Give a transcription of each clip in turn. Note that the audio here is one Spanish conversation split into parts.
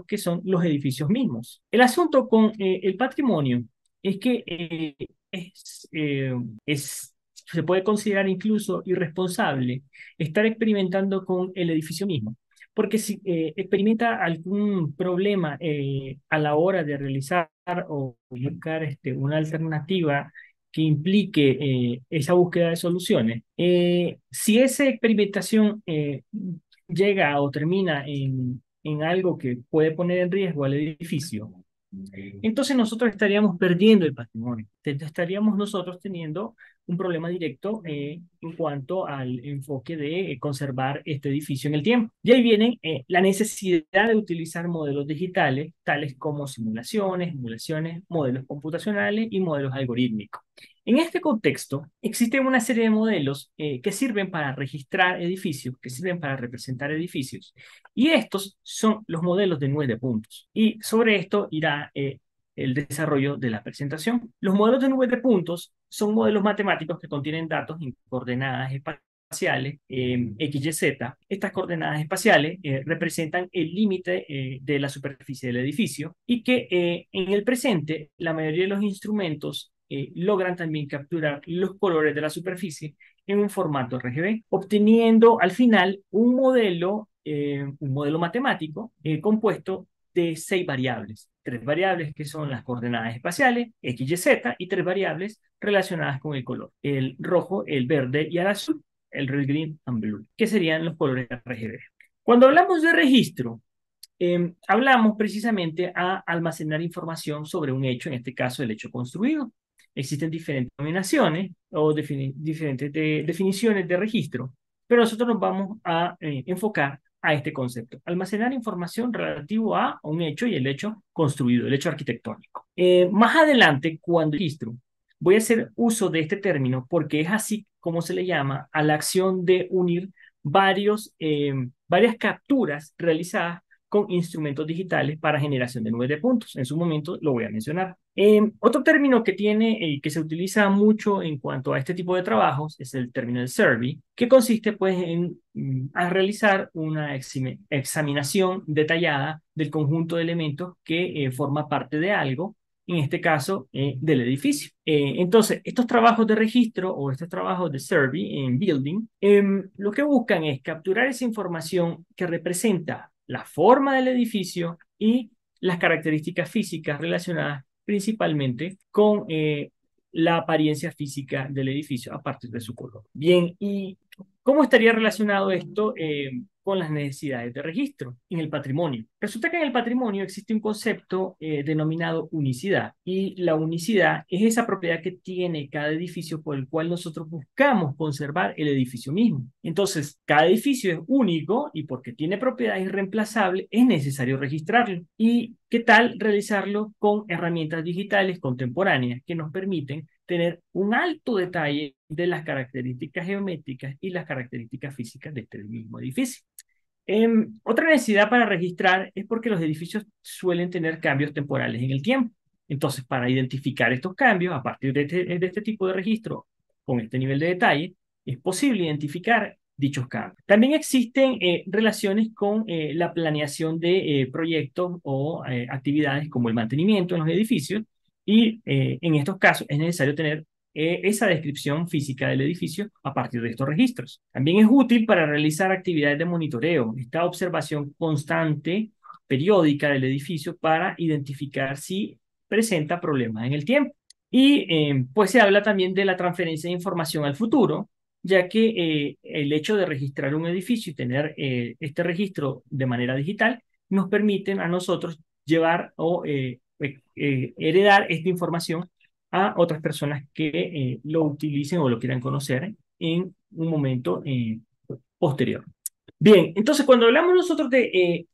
que son los edificios mismos. El asunto con el patrimonio es que se puede considerar incluso irresponsable estar experimentando con el edificio mismo, porque si experimenta algún problema a la hora de realizar o buscar una alternativa que implique esa búsqueda de soluciones, si esa experimentación llega o termina en algo que puede poner en riesgo al edificio, entonces nosotros estaríamos perdiendo el patrimonio. Estaríamos nosotros teniendo un problema directo en cuanto al enfoque de conservar este edificio en el tiempo. Y ahí viene la necesidad de utilizar modelos digitales, tales como simulaciones, emulaciones, modelos computacionales y modelos algorítmicos. En este contexto, existen una serie de modelos que sirven para registrar edificios, que sirven para representar edificios, y estos son los modelos de nubes de puntos. Y sobre esto irá el desarrollo de la presentación. Los modelos de nubes de puntos son modelos matemáticos que contienen datos en coordenadas espaciales, X, Y, Z. Estas coordenadas espaciales representan el límite de la superficie del edificio y que en el presente la mayoría de los instrumentos logran también capturar los colores de la superficie en un formato RGB, obteniendo al final un modelo matemático compuesto de 6 variables. 3 variables que son las coordenadas espaciales, X, Y, Z, y 3 variables relacionadas con el color, el rojo, el verde y el azul, el red, green and blue, que serían los colores RGB. Cuando hablamos de registro, hablamos precisamente a almacenar información sobre un hecho, en este caso el hecho construido. Existen diferentes denominaciones o diferentes definiciones de registro, pero nosotros nos vamos a enfocar a este concepto: almacenar información relativo a un hecho y el hecho construido, el hecho arquitectónico. Más adelante, cuando registro, voy a hacer uso de este término porque es así como se le llama a la acción de unir varias capturas realizadas con instrumentos digitales para generación de nubes de puntos. En su momento lo voy a mencionar. Otro término que tiene y que se utiliza mucho en cuanto a este tipo de trabajos es el término de survey, que consiste pues en a realizar una examinación detallada del conjunto de elementos que forma parte de algo, en este caso del edificio. Entonces, estos trabajos de registro o estos trabajos de survey en building, lo que buscan es capturar esa información que representa la forma del edificio y las características físicas relacionadas principalmente con la apariencia física del edificio a partir de su color. Bien, ¿y cómo estaría relacionado esto con las necesidades de registro en el patrimonio? Resulta que en el patrimonio existe un concepto denominado unicidad, y la unicidad es esa propiedad que tiene cada edificio por el cual nosotros buscamos conservar el edificio mismo. Entonces, cada edificio es único y porque tiene propiedades irreemplazables es necesario registrarlo. ¿Y qué tal realizarlo con herramientas digitales contemporáneas que nos permiten tener un alto detalle de las características geométricas y las características físicas de este mismo edificio? Otra necesidad para registrar es porque los edificios suelen tener cambios temporales en el tiempo. Entonces, para identificar estos cambios a partir de este tipo de registro con este nivel de detalle, es posible identificar dichos cambios. También existen relaciones con la planeación de proyectos o actividades como el mantenimiento en los edificios, y en estos casos es necesario tener esa descripción física del edificio a partir de estos registros. También es útil para realizar actividades de monitoreo, esta observación constante, periódica del edificio para identificar si presenta problemas en el tiempo. Y pues se habla también de la transferencia de información al futuro, ya que el hecho de registrar un edificio y tener este registro de manera digital nos permiten a nosotros llevar o heredar esta información a otras personas que lo utilicen o lo quieran conocer en un momento posterior. Bien, entonces cuando hablamos nosotros de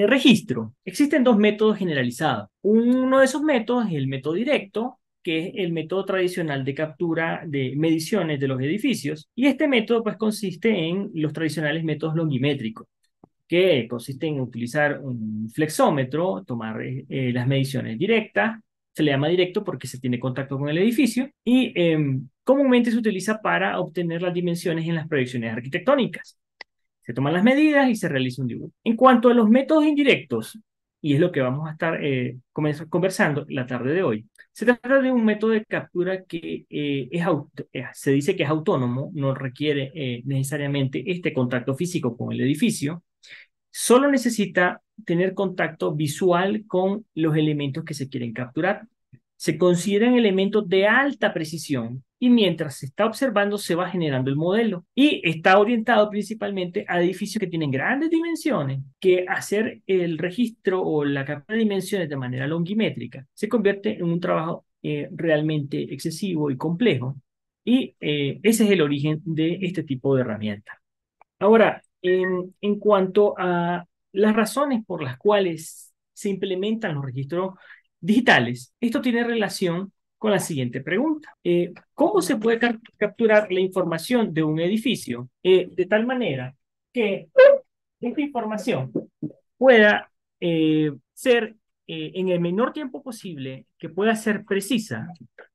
registro, existen 2 métodos generalizados. Uno de esos métodos es el método directo, que es el método tradicional de captura de mediciones de los edificios, y este método pues consiste en los tradicionales métodos longimétricos, que consiste en utilizar un flexómetro, tomar las mediciones directas. Se le llama directo porque se tiene contacto con el edificio, y comúnmente se utiliza para obtener las dimensiones en las proyecciones arquitectónicas. Se toman las medidas y se realiza un dibujo. En cuanto a los métodos indirectos, y es lo que vamos a estar conversando la tarde de hoy, se trata de un método de captura que se dice que es autónomo, no requiere necesariamente este contacto físico con el edificio, solo necesita tener contacto visual con los elementos que se quieren capturar. Se consideran elementos de alta precisión y mientras se está observando se va generando el modelo y está orientado principalmente a edificios que tienen grandes dimensiones, que hacer el registro o la captura de dimensiones de manera longimétrica se convierte en un trabajo realmente excesivo y complejo y ese es el origen de este tipo de herramienta. Ahora, en cuanto a las razones por las cuales se implementan los registros digitales, esto tiene relación con la siguiente pregunta. ¿Cómo se puede capturar la información de un edificio de tal manera que esta información pueda ser en el menor tiempo posible, que pueda ser precisa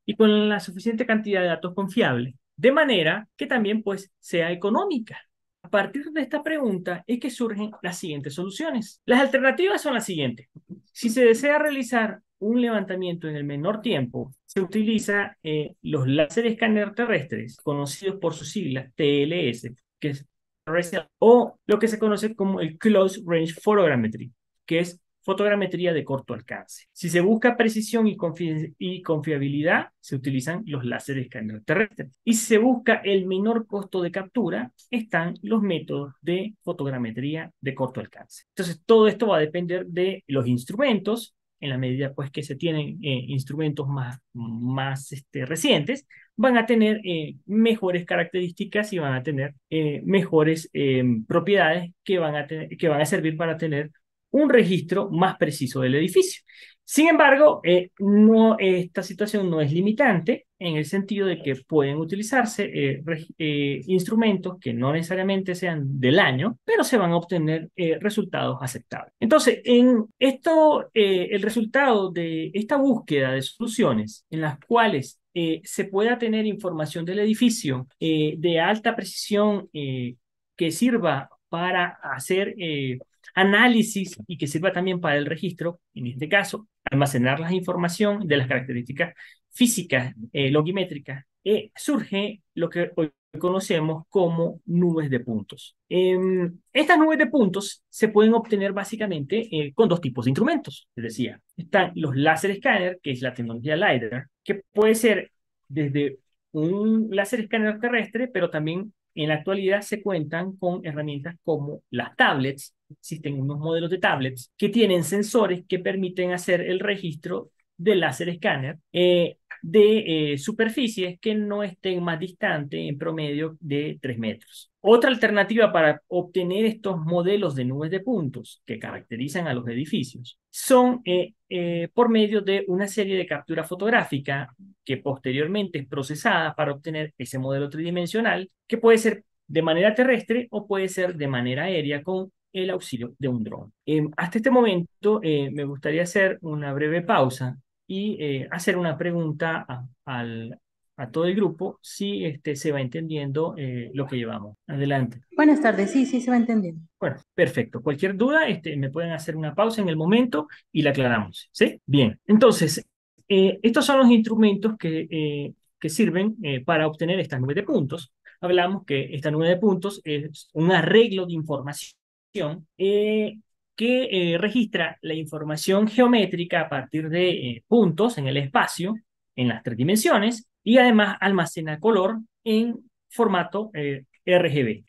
y con la suficiente cantidad de datos confiables, de manera que también pues sea económica? A partir de esta pregunta es que surgen las siguientes soluciones. Las alternativas son las siguientes. Si se desea realizar un levantamiento en el menor tiempo, se utiliza los láser escáner terrestres, conocidos por sus siglas TLS, que es o lo que se conoce como el Close Range Photogrammetry, que es fotogrametría de corto alcance. Si se busca precisión y confiabilidad, se utilizan los láseres escáner terrestres. Y si se busca el menor costo de captura, están los métodos de fotogrametría de corto alcance. Entonces, todo esto va a depender de los instrumentos, en la medida pues que se tienen instrumentos más recientes, van a tener mejores características y van a tener mejores propiedades que van a servir para tener un registro más preciso del edificio. Sin embargo, esta situación no es limitante en el sentido de que pueden utilizarse instrumentos que no necesariamente sean del año, pero se van a obtener resultados aceptables. Entonces, el resultado de esta búsqueda de soluciones en las cuales se pueda tener información del edificio de alta precisión que sirva para hacer análisis y que sirva también para el registro, en este caso, almacenar la información de las características físicas logimétricas, surge lo que hoy conocemos como nubes de puntos. Estas nubes de puntos se pueden obtener básicamente con dos tipos de instrumentos. Les decía, están los láser escáner, que es la tecnología LiDAR, que puede ser desde un láser escáner terrestre, pero también en la actualidad se cuentan con herramientas como las tablets. Existen unos modelos de tablets que tienen sensores que permiten hacer el registro del láser escáner de superficies que no estén más distantes en promedio de 3 metros. Otra alternativa para obtener estos modelos de nubes de puntos que caracterizan a los edificios son por medio de una serie de captura fotográfica que posteriormente es procesada para obtener ese modelo tridimensional que puede ser de manera terrestre o puede ser de manera aérea con el auxilio de un dron. Hasta este momento me gustaría hacer una breve pausa y hacer una pregunta a todo el grupo si se va entendiendo lo que llevamos. Adelante. Buenas tardes, sí, sí se va entendiendo. Bueno, perfecto. Cualquier duda, me pueden hacer una pausa en el momento y la aclaramos. ¿Sí? Bien. Entonces, estos son los instrumentos que sirven para obtener estas nubes de puntos. Hablamos que esta nube de puntos es un arreglo de información que registra la información geométrica a partir de puntos en el espacio, en las tres dimensiones, y además almacena color en formato RGB.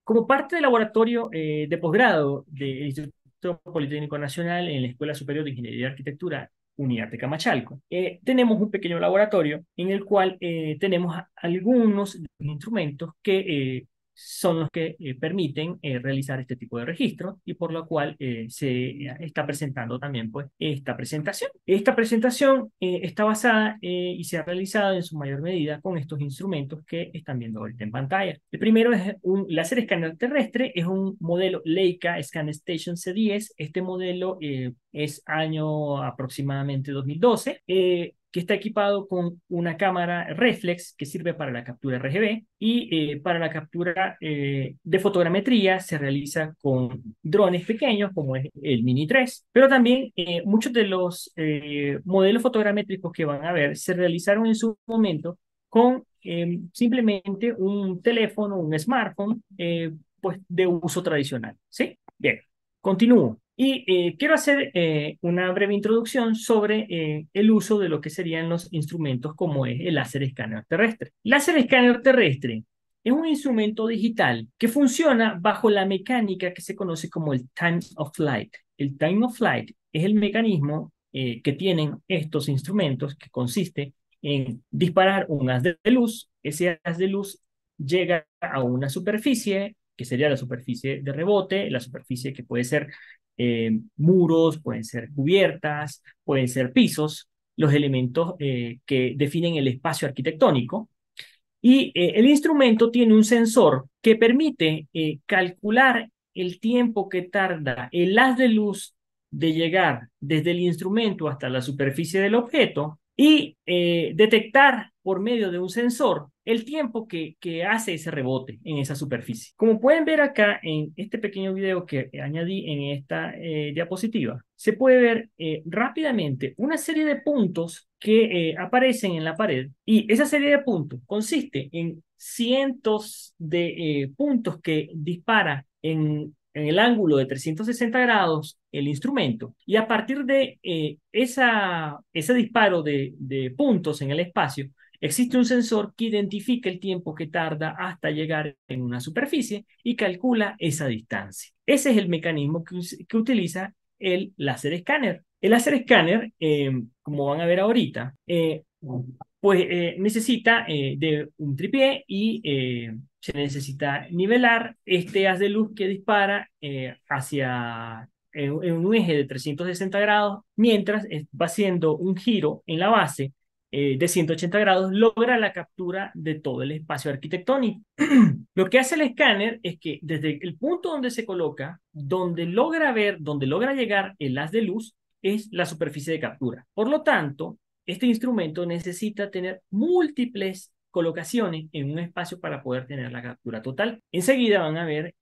Como parte del laboratorio de posgrado del Instituto Politécnico Nacional en la Escuela Superior de Ingeniería y Arquitectura, Unidad de Camachalco, tenemos un pequeño laboratorio en el cual tenemos algunos instrumentos que son los que permiten realizar este tipo de registro y por lo cual se está presentando también pues esta presentación. Esta presentación está basada y se ha realizado en su mayor medida con estos instrumentos que están viendo ahorita en pantalla. El primero es un láser escáner terrestre, es un modelo Leica ScanStation C10. Este modelo es año aproximadamente 2012. que está equipado con una cámara reflex que sirve para la captura RGB y para la captura de fotogrametría se realiza con drones pequeños como es el Mini 3, pero también muchos de los modelos fotogramétricos que van a ver se realizaron en su momento con simplemente un teléfono, un smartphone, pues de uso tradicional. ¿Sí? Bien, continúo. Y quiero hacer una breve introducción sobre el uso de lo que serían los instrumentos como es el láser escáner terrestre. Láser escáner terrestre es un instrumento digital que funciona bajo la mecánica que se conoce como el time of flight. El time of flight es el mecanismo que tienen estos instrumentos que consiste en disparar un haz de luz. Ese haz de luz llega a una superficie, que sería la superficie de rebote, la superficie que puede ser muros, pueden ser cubiertas, pueden ser pisos, los elementos que definen el espacio arquitectónico. Y el instrumento tiene un sensor que permite calcular el tiempo que tarda el haz de luz de llegar desde el instrumento hasta la superficie del objeto y detectar por medio de un sensor el tiempo que hace ese rebote en esa superficie. Como pueden ver acá en este pequeño video que añadí en esta diapositiva, se puede ver rápidamente una serie de puntos que aparecen en la pared y esa serie de puntos consiste en cientos de puntos que dispara en el ángulo de 360 grados el instrumento y a partir de ese disparo de puntos en el espacio existe un sensor que identifica el tiempo que tarda hasta llegar en una superficie y calcula esa distancia. Ese es el mecanismo que utiliza el láser escáner. El láser escáner, como van a ver ahorita, pues necesita de un tripié y se necesita nivelar este haz de luz que dispara hacia en un eje de 360 grados, mientras va haciendo un giro en la base de 180 grados, logra la captura de todo el espacio arquitectónico. Lo que hace el escáner es que desde el punto donde se coloca, donde logra ver, donde logra llegar el haz de luz, es la superficie de captura. Por lo tanto, este instrumento necesita tener múltiples colocaciones en un espacio para poder tener la captura total. Enseguida van a ver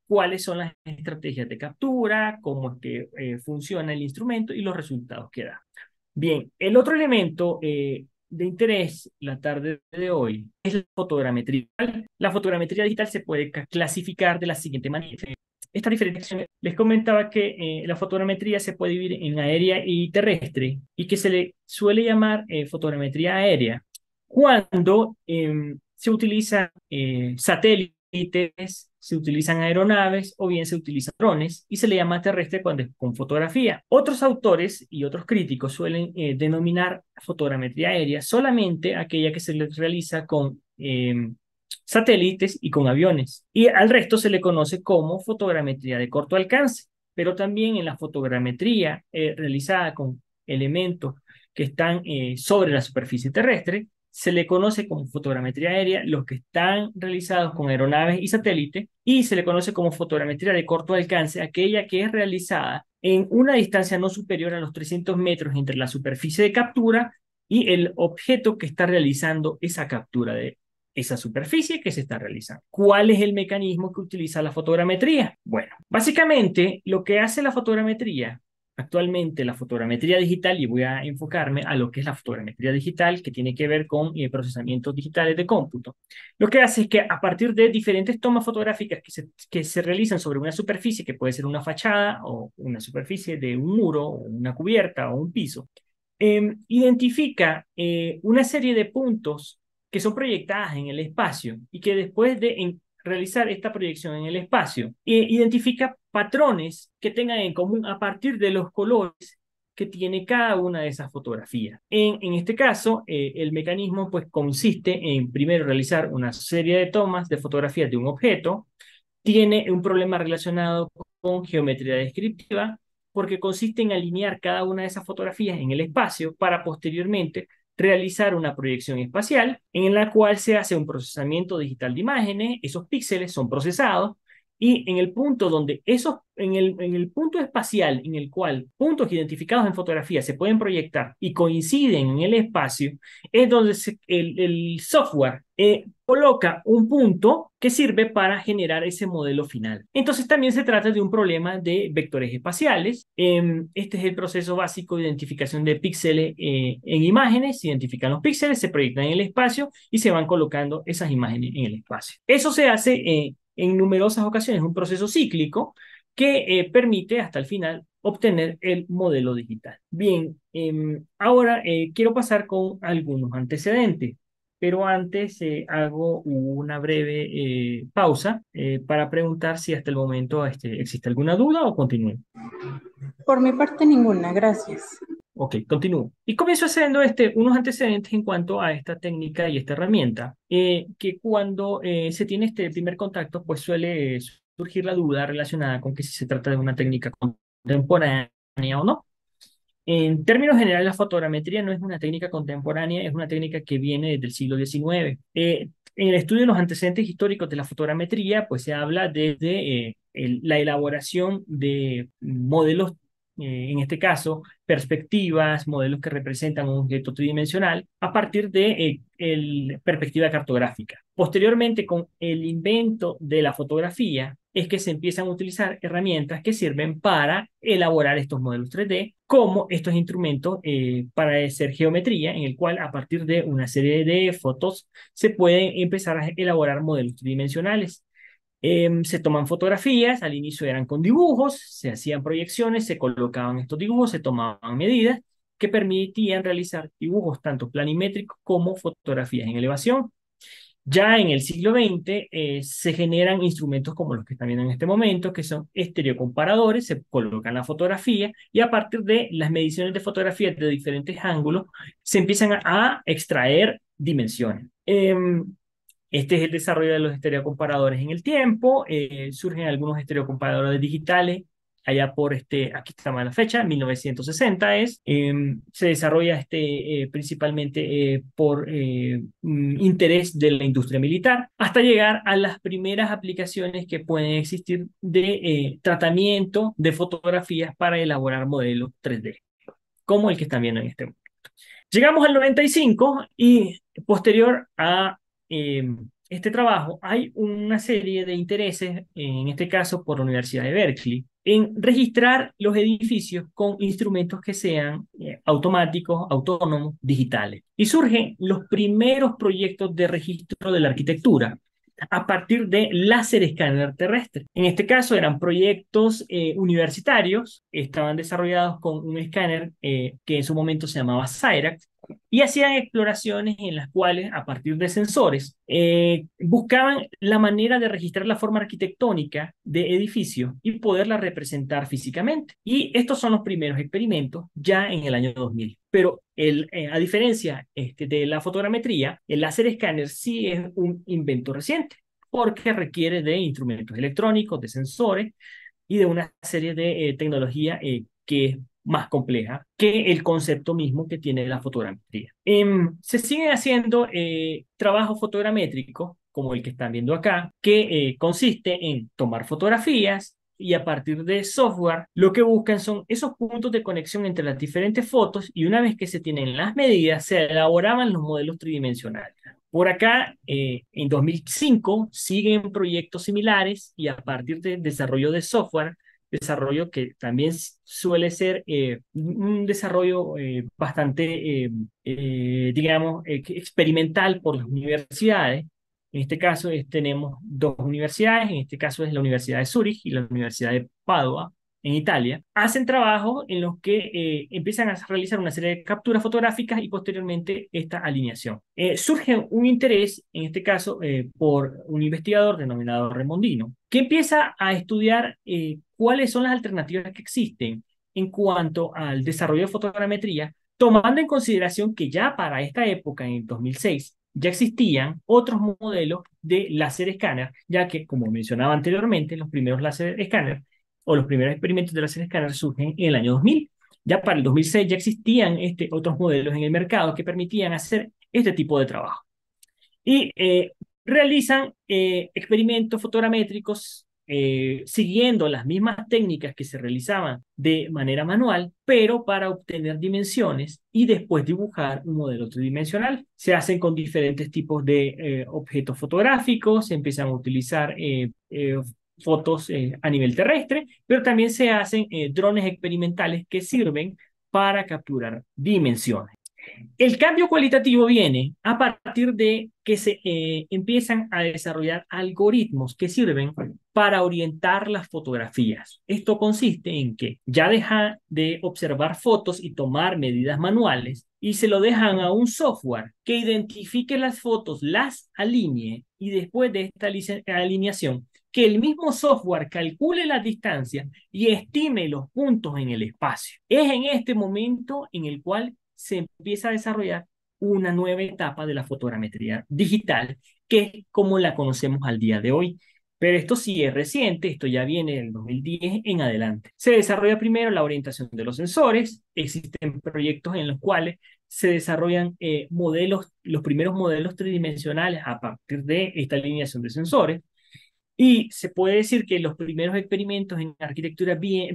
cuáles son las estrategias de captura, cómo es que funciona el instrumento y los resultados que da. Bien, el otro elemento de interés la tarde de hoy es la fotogrametría. La fotogrametría digital se puede clasificar de la siguiente manera. Esta diferenciación, les comentaba que la fotogrametría se puede dividir en aérea y terrestre y que se le suele llamar fotogrametría aérea cuando se utilizan satélites, se utilizan aeronaves o bien se utilizan drones y se le llama terrestre cuando es con fotografía. Otros autores y otros críticos suelen denominar fotogrametría aérea solamente aquella que se le realiza con satélites y con aviones. Y al resto se le conoce como fotogrametría de corto alcance, pero también en la fotogrametría realizada con elementos que están sobre la superficie terrestre, se le conoce como fotogrametría aérea los que están realizados con aeronaves y satélites y se le conoce como fotogrametría de corto alcance aquella que es realizada en una distancia no superior a los 300 metros entre la superficie de captura y el objeto que está realizando esa captura de esa superficie que se está realizando. ¿Cuál es el mecanismo que utiliza la fotogrametría? Bueno, básicamente lo que hace la fotogrametría actualmente, la fotogrametría digital, y voy a enfocarme a lo que es la fotogrametría digital, que tiene que ver con procesamientos digitales de cómputo. Lo que hace es que a partir de diferentes tomas fotográficas que se realizan sobre una superficie, que puede ser una fachada o una superficie de un muro, o una cubierta o un piso, identifica una serie de puntos que son proyectadas en el espacio y que después de realizar esta proyección en el espacio, identifica patrones que tengan en común a partir de los colores que tiene cada una de esas fotografías. En este caso, el mecanismo pues, consiste en primero realizar una serie de tomas de fotografías de un objeto, tiene un problema relacionado con geometría descriptiva, porque consiste en alinear cada una de esas fotografías en el espacio para posteriormente realizar una proyección espacial en la cual se hace un procesamiento digital de imágenes, esos píxeles son procesados Y en el punto donde en el punto espacial en el cual puntos identificados en fotografía se pueden proyectar y coinciden en el espacio, es donde el software coloca un punto que sirve para generar ese modelo final. Entonces también se trata de un problema de vectores espaciales. Este es el proceso básico de identificación de píxeles en imágenes. Se identifican los píxeles, se proyectan en el espacio y se van colocando esas imágenes en el espacio. Eso se hace en numerosas ocasiones, un proceso cíclico que permite hasta el final obtener el modelo digital. Bien, ahora quiero pasar con algunos antecedentes, pero antes hago una breve pausa para preguntar si hasta el momento existe alguna duda o continúo. Por mi parte, ninguna, gracias. Ok, continúo. Y comienzo haciendo unos antecedentes en cuanto a esta técnica y esta herramienta, que cuando se tiene este primer contacto, pues suele surgir la duda relacionada con que si se trata de una técnica contemporánea o no. En términos generales, la fotogrametría no es una técnica contemporánea, es una técnica que viene desde el siglo XIX. En el estudio de los antecedentes históricos de la fotogrametría, pues se habla desde la elaboración de modelos, en este caso, perspectivas, modelos que representan un objeto tridimensional, a partir de perspectiva cartográfica. Posteriormente, con el invento de la fotografía, es que se empiezan a utilizar herramientas que sirven para elaborar estos modelos 3D, como estos instrumentos para hacer geometría, en el cual a partir de una serie de fotos se pueden empezar a elaborar modelos tridimensionales. Se toman fotografías, al inicio eran con dibujos, se hacían proyecciones, se colocaban estos dibujos, se tomaban medidas que permitían realizar dibujos tanto planimétricos como fotografías en elevación. Ya en el siglo XX se generan instrumentos como los que están viendo en este momento, que son estereocomparadores, se colocan la fotografía y a partir de las mediciones de fotografías de diferentes ángulos se empiezan a extraer dimensiones. Este es el desarrollo de los estereocomparadores en el tiempo. Surgen algunos estereocomparadores digitales allá por aquí está la fecha, 1960 se desarrolla principalmente por interés de la industria militar, hasta llegar a las primeras aplicaciones que pueden existir de tratamiento de fotografías para elaborar modelos 3D, como el que están viendo en este momento. Llegamos al 95 y posterior a este trabajo hay una serie de intereses, en este caso por la Universidad de Berkeley, en registrar los edificios con instrumentos que sean automáticos, autónomos, digitales. Y surgen los primeros proyectos de registro de la arquitectura a partir de láser escáner terrestre. En este caso eran proyectos universitarios, estaban desarrollados con un escáner que en su momento se llamaba Cyrax, y hacían exploraciones en las cuales, a partir de sensores, buscaban la manera de registrar la forma arquitectónica de edificios y poderla representar físicamente. Y estos son los primeros experimentos ya en el año 2000. Pero a diferencia de la fotogrametría, el láser escáner sí es un invento reciente, porque requiere de instrumentos electrónicos, de sensores y de una serie de tecnología que es más compleja que el concepto mismo que tiene la fotogrametría. Se siguen haciendo trabajos fotogramétricos, como el que están viendo acá, que consiste en tomar fotografías y a partir de software lo que buscan son esos puntos de conexión entre las diferentes fotos y una vez que se tienen las medidas, se elaboraban los modelos tridimensionales. Por acá, en 2005, siguen proyectos similares y a partir del desarrollo de software, desarrollo que también suele ser un desarrollo bastante, digamos, experimental por las universidades. En este caso tenemos dos universidades, en este caso es la Universidad de Zúrich y la Universidad de Padua, en Italia, hacen trabajos en los que empiezan a realizar una serie de capturas fotográficas y posteriormente esta alineación. Surge un interés, en este caso, por un investigador denominado Remondino, que empieza a estudiar cuáles son las alternativas que existen en cuanto al desarrollo de fotogrametría, tomando en consideración que ya para esta época, en el 2006, ya existían otros modelos de láser escáner, ya que, como mencionaba anteriormente, los primeros láser escáner o los primeros experimentos de láser escáner surgen en el año 2000. Ya para el 2006 ya existían otros modelos en el mercado que permitían hacer este tipo de trabajo. Y realizan experimentos fotogramétricos siguiendo las mismas técnicas que se realizaban de manera manual, pero para obtener dimensiones y después dibujar un modelo tridimensional. Se hacen con diferentes tipos de objetos fotográficos, se empiezan a utilizar fotos a nivel terrestre, pero también se hacen drones experimentales que sirven para capturar dimensiones. El cambio cualitativo viene a partir de que se empiezan a desarrollar algoritmos que sirven para orientar las fotografías. Esto consiste en que ya deja de observar fotos y tomar medidas manuales y se lo dejan a un software que identifique las fotos, las alinee y después de esta alineación, que el mismo software calcule la distancia y estime los puntos en el espacio. Es en este momento en el cual se empieza a desarrollar una nueva etapa de la fotogrametría digital, que es como la conocemos al día de hoy. Pero esto sí es reciente, esto ya viene del 2010 en adelante. Se desarrolla primero la orientación de los sensores, existen proyectos en los cuales se desarrollan modelos, los primeros modelos tridimensionales a partir de esta alineación de sensores. Y se puede decir que los primeros experimentos en arquitectura de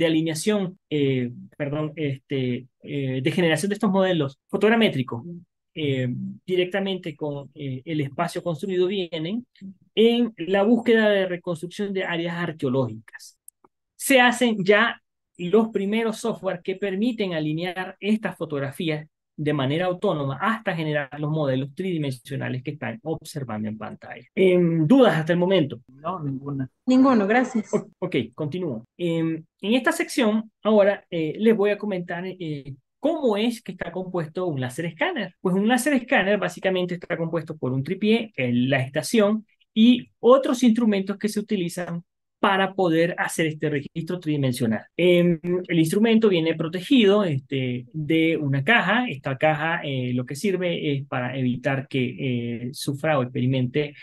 alineación, de generación de estos modelos fotogramétricos directamente con el espacio construido vienen en la búsqueda de reconstrucción de áreas arqueológicas. Se hacen ya los primeros software que permiten alinear estas fotografías de manera autónoma hasta generar los modelos tridimensionales que están observando en pantalla. ¿Dudas hasta el momento? No, ninguna. Ninguno, gracias. Ok, continúo. En esta sección, ahora les voy a comentar cómo es que está compuesto un láser escáner. Pues un láser escáner básicamente está compuesto por un tripié, la estación y otros instrumentos que se utilizan para poder hacer este registro tridimensional. El instrumento viene protegido de una caja. Esta caja lo que sirve es para evitar que sufra o experimente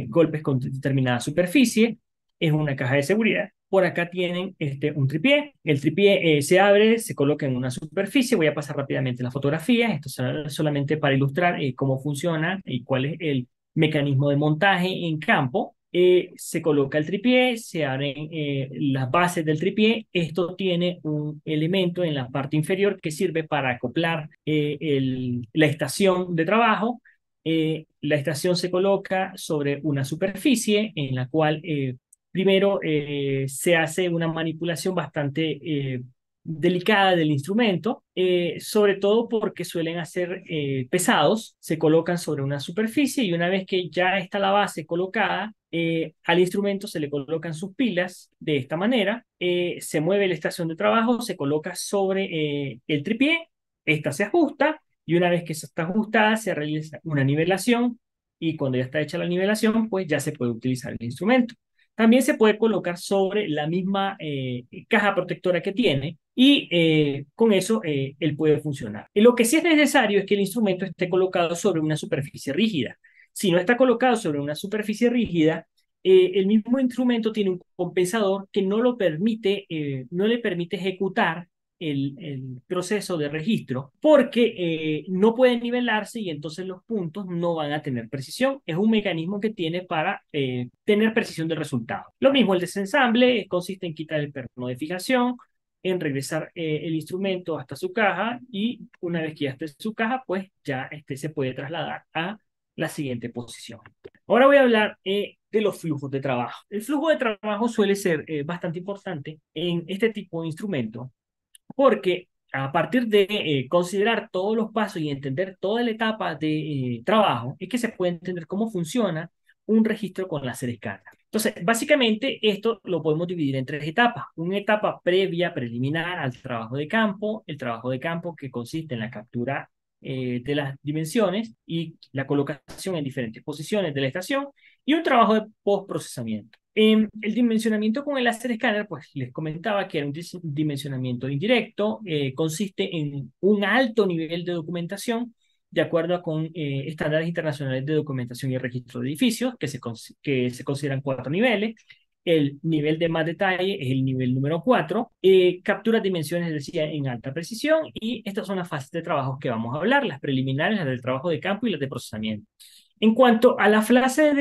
golpes con determinada superficie. Es una caja de seguridad. Por acá tienen un tripié. El tripié se abre, se coloca en una superficie. Voy a pasar rápidamente las fotografías. Esto es solamente para ilustrar cómo funciona y cuál es el mecanismo de montaje en campo. Se coloca el tripié, se abren las bases del tripié. Esto tiene un elemento en la parte inferior que sirve para acoplar la estación de trabajo. La estación se coloca sobre una superficie en la cual primero se hace una manipulación bastante delicada del instrumento, sobre todo porque suelen ser pesados. Se colocan sobre una superficie y una vez que ya está la base colocada, al instrumento se le colocan sus pilas de esta manera, se mueve la estación de trabajo, se coloca sobre el tripié, esta se ajusta y una vez que está ajustada se realiza una nivelación y cuando ya está hecha la nivelación, pues ya se puede utilizar el instrumento. También se puede colocar sobre la misma caja protectora que tiene y con eso él puede funcionar. Y lo que sí es necesario es que el instrumento esté colocado sobre una superficie rígida. Si no está colocado sobre una superficie rígida, el mismo instrumento tiene un compensador que no le permite ejecutar el proceso de registro porque no puede nivelarse y entonces los puntos no van a tener precisión. Es un mecanismo que tiene para tener precisión del resultado. Lo mismo el desensamble consiste en quitar el perno de fijación, en regresar el instrumento hasta su caja y una vez que ya esté en su caja, pues ya se puede trasladar a la siguiente posición. Ahora voy a hablar de los flujos de trabajo. El flujo de trabajo suele ser bastante importante en este tipo de instrumento porque a partir de considerar todos los pasos y entender toda la etapa de trabajo, es que se puede entender cómo funciona un registro con láser escáner. Entonces, básicamente esto lo podemos dividir en tres etapas. Una etapa previa, preliminar al trabajo de campo, el trabajo de campo que consiste en la captura de las dimensiones y la colocación en diferentes posiciones de la estación, y un trabajo de postprocesamiento. El dimensionamiento con el láser escáner, pues les comentaba que era un dimensionamiento indirecto, consiste en un alto nivel de documentación de acuerdo con estándares internacionales de documentación y registro de edificios, que se consideran 4 niveles. El nivel de más detalle es el nivel número 4. Captura dimensiones, decía, en alta precisión. Y estas son las fases de trabajo que vamos a hablar, las preliminares, las del trabajo de campo y las de procesamiento. En cuanto a la fase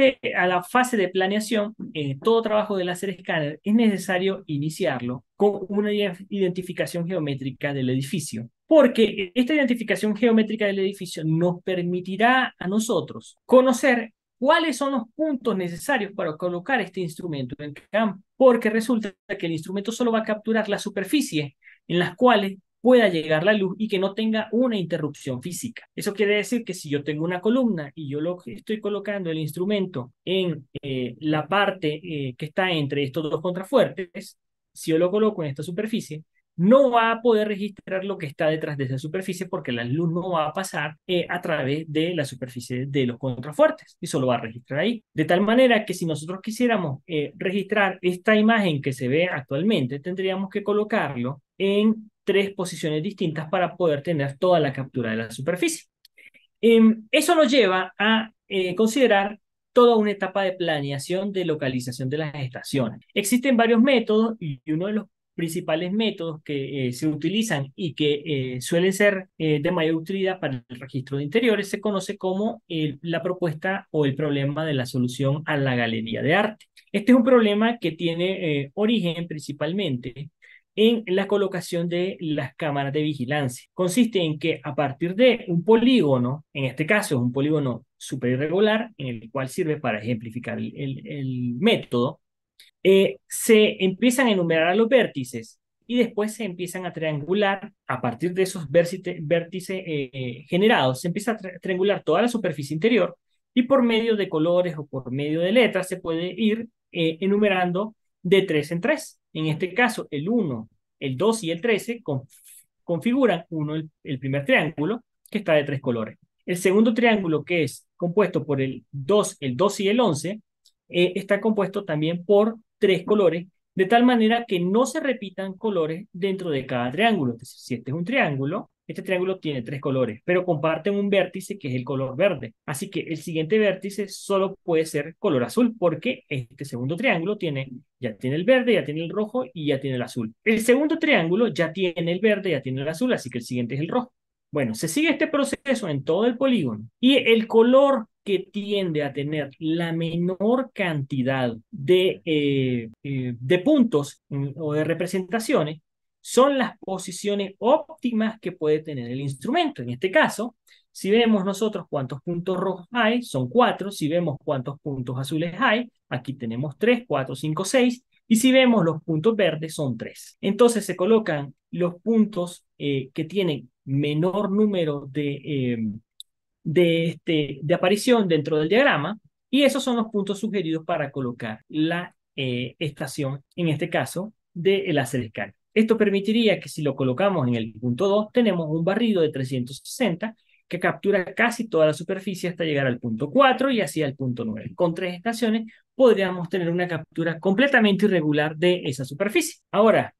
de planeación, todo trabajo de láser escáner es necesario iniciarlo con una identificación geométrica del edificio, porque esta identificación geométrica del edificio nos permitirá a nosotros conocer cuáles son los puntos necesarios para colocar este instrumento en campo, porque resulta que el instrumento solo va a capturar la superficie en las cuales pueda llegar la luz y que no tenga una interrupción física. Eso quiere decir que si yo tengo una columna y yo lo estoy colocando el instrumento en la parte que está entre estos dos contrafuertes, si yo lo coloco en esta superficie, no va a poder registrar lo que está detrás de esa superficie porque la luz no va a pasar a través de la superficie de los contrafuertes y solo va a registrar ahí. De tal manera que si nosotros quisiéramos registrar esta imagen que se ve actualmente, tendríamos que colocarlo en tres posiciones distintas para poder tener toda la captura de la superficie. Eso nos lleva a considerar toda una etapa de planeación de localización de las estaciones. Existen varios métodos y uno de los principales métodos que se utilizan y que suelen ser de mayor utilidad para el registro de interiores se conoce como la propuesta o el problema de la solución a la galería de arte. Este es un problema que tiene origen principalmente en la colocación de las cámaras de vigilancia. Consiste en que a partir de un polígono, en este caso es un polígono super irregular, en el cual sirve para ejemplificar el método, se empiezan a enumerar los vértices y después se empiezan a triangular a partir de esos vértices generados, se empieza a triangular toda la superficie interior y por medio de colores o por medio de letras se puede ir enumerando de tres en tres. En este caso, el 1, el 2 y el 13 configuran el primer triángulo que está de tres colores. El segundo triángulo, que es compuesto por el 2 y el 11, está compuesto también por tres colores, de tal manera que no se repitan colores dentro de cada triángulo. Es decir, si este es un triángulo, este triángulo tiene tres colores, pero comparten un vértice que es el color verde. Así que el siguiente vértice solo puede ser color azul, porque este segundo triángulo ya tiene el verde, ya tiene el rojo y ya tiene el azul. El segundo triángulo ya tiene el verde, ya tiene el azul, así que el siguiente es el rojo. Bueno, se sigue este proceso en todo el polígono y el color que tiende a tener la menor cantidad de puntos o de representaciones son las posiciones óptimas que puede tener el instrumento. En este caso, si vemos nosotros cuántos puntos rojos hay, son 4. Si vemos cuántos puntos azules hay, aquí tenemos 3, 4, 5, 6. Y si vemos los puntos verdes, son 3. Entonces se colocan los puntos que tienen menor número de aparición dentro del diagrama, y esos son los puntos sugeridos para colocar la estación, en este caso, del láser escáner. Esto permitiría que si lo colocamos en el punto 2, tenemos un barrido de 360 que captura casi toda la superficie hasta llegar al punto 4 y así al punto 9. Con tres estaciones podríamos tener una captura completamente irregular de esa superficie. Ahora,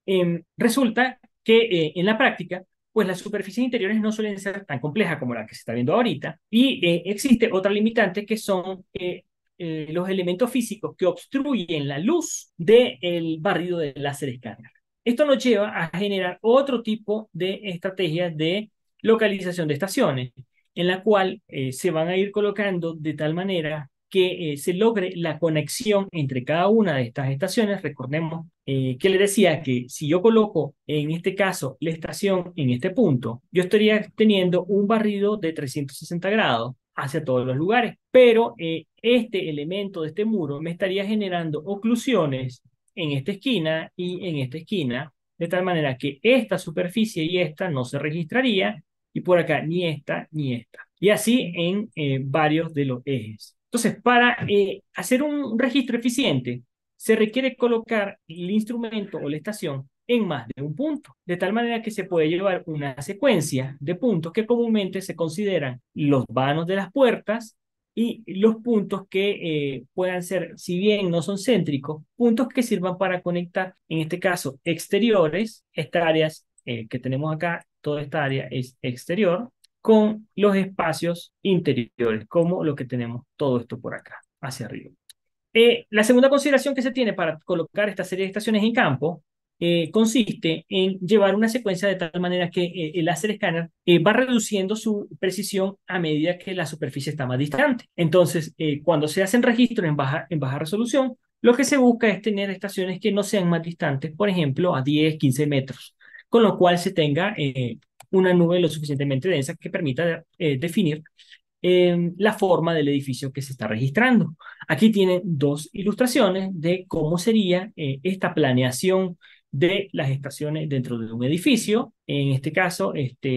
resulta que en la práctica pues las superficies interiores no suelen ser tan complejas como la que se está viendo ahorita. Y existe otra limitante que son los elementos físicos que obstruyen la luz del barrido del láser escáner. Esto nos lleva a generar otro tipo de estrategias de localización de estaciones, en la cual se van a ir colocando de tal manera que se logre la conexión entre cada una de estas estaciones. Recordemos que le decía que si yo coloco en este caso la estación en este punto, yo estaría teniendo un barrido de 360 grados hacia todos los lugares, pero este elemento de este muro me estaría generando oclusiones en esta esquina y en esta esquina, de tal manera que esta superficie y esta no se registraría, y por acá ni esta ni esta. Y así en varios de los ejes. Entonces, para hacer un registro eficiente, se requiere colocar el instrumento o la estación en más de un punto, de tal manera que se puede llevar una secuencia de puntos que comúnmente se consideran los vanos de las puertas y los puntos que puedan ser, si bien no son céntricos, puntos que sirvan para conectar, en este caso, exteriores, estas áreas que tenemos acá, toda esta área es exterior, con los espacios interiores, como lo que tenemos todo esto por acá, hacia arriba. La segunda consideración que se tiene para colocar esta serie de estaciones en campo consiste en llevar una secuencia de tal manera que el láser escáner va reduciendo su precisión a medida que la superficie está más distante. Entonces, cuando se hacen registros en baja resolución, lo que se busca es tener estaciones que no sean más distantes, por ejemplo, a 10, 15 metros, con lo cual se tenga una nube lo suficientemente densa que permita definir la forma del edificio que se está registrando. Aquí tienen dos ilustraciones de cómo sería esta planeación de las estaciones dentro de un edificio. En este caso,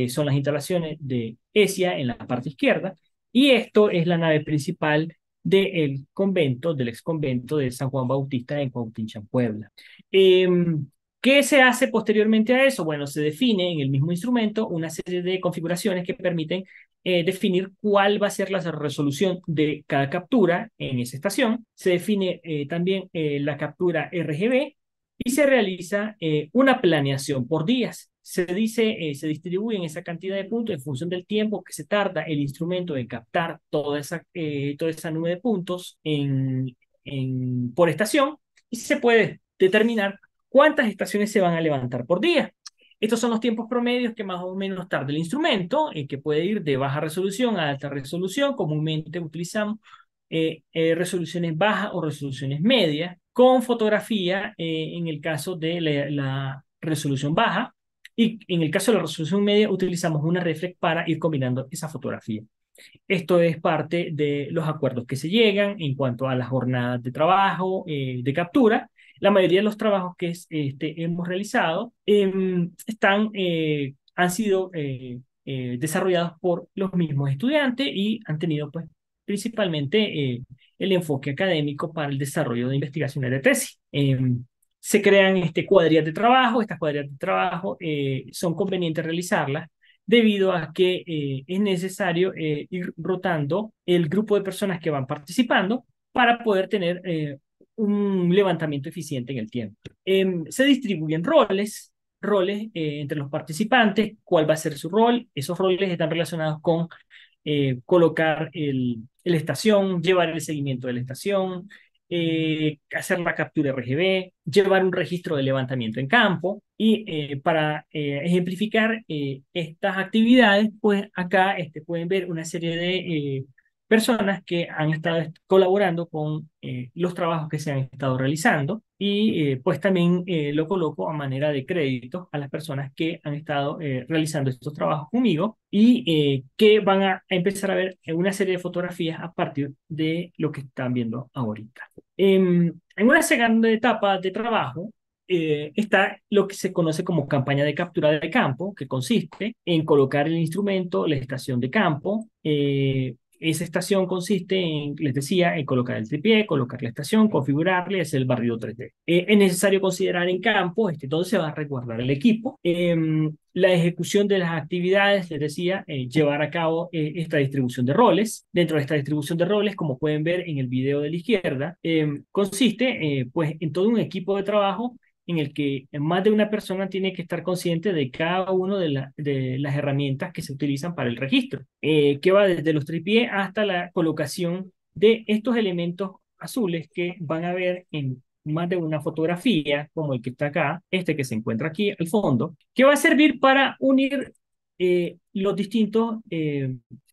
son las instalaciones de ESIA en la parte izquierda, y esto es la nave principal del convento, del ex convento de San Juan Bautista en Cuautitlán, Puebla. ¿Qué se hace posteriormente a eso? Bueno, se define en el mismo instrumento una serie de configuraciones que permiten definir cuál va a ser la resolución de cada captura en esa estación. Se define también la captura RGB y se realiza una planeación por días. Se dice, se distribuyen esa cantidad de puntos en función del tiempo que se tarda el instrumento en captar toda esa nube de puntos por estación, y se puede determinar cuántas estaciones se van a levantar por día. Estos son los tiempos promedios que más o menos tarda el instrumento, que puede ir de baja resolución a alta resolución. Comúnmente utilizamos resoluciones bajas o resoluciones medias, con fotografía en el caso de la resolución baja, y en el caso de la resolución media utilizamos una reflex para ir combinando esa fotografía. Esto es parte de los acuerdos que se llegan en cuanto a las jornadas de trabajo, de captura. La mayoría de los trabajos que hemos realizado han sido desarrollados por los mismos estudiantes y han tenido pues principalmente el enfoque académico para el desarrollo de investigaciones de tesis. Se crean cuadrillas de trabajo. Estas cuadrillas de trabajo son convenientes realizarlas debido a que es necesario ir rotando el grupo de personas que van participando para poder tener un levantamiento eficiente en el tiempo. Se distribuyen roles entre los participantes. ¿Cuál va a ser su rol? Esos roles están relacionados con colocar el estación, llevar el seguimiento de la estación, hacer la captura RGB, llevar un registro de levantamiento en campo. Y para ejemplificar estas actividades, pues acá pueden ver una serie de personas que han estado colaborando con los trabajos que se han estado realizando, y pues también lo coloco a manera de crédito a las personas que han estado realizando estos trabajos conmigo, y que van a empezar a ver una serie de fotografías a partir de lo que están viendo ahorita. En una segunda etapa de trabajo está lo que se conoce como campaña de captura de campo, que consiste en colocar el instrumento, la estación de campo. Esa estación consiste en, les decía, en colocar el tripié, colocar la estación, configurarle, hacer el barrido 3D. Es necesario considerar en campo dónde se va a resguardar el equipo. La ejecución de las actividades, les decía, llevar a cabo esta distribución de roles. Dentro de esta distribución de roles, como pueden ver en el video de la izquierda, consiste pues en todo un equipo de trabajo en el que más de una persona tiene que estar consciente de cada una de las herramientas que se utilizan para el registro, que va desde los tripiés hasta la colocación de estos elementos azules que van a ver en más de una fotografía, como el que está acá, que se encuentra aquí al fondo, que va a servir para unir los distintos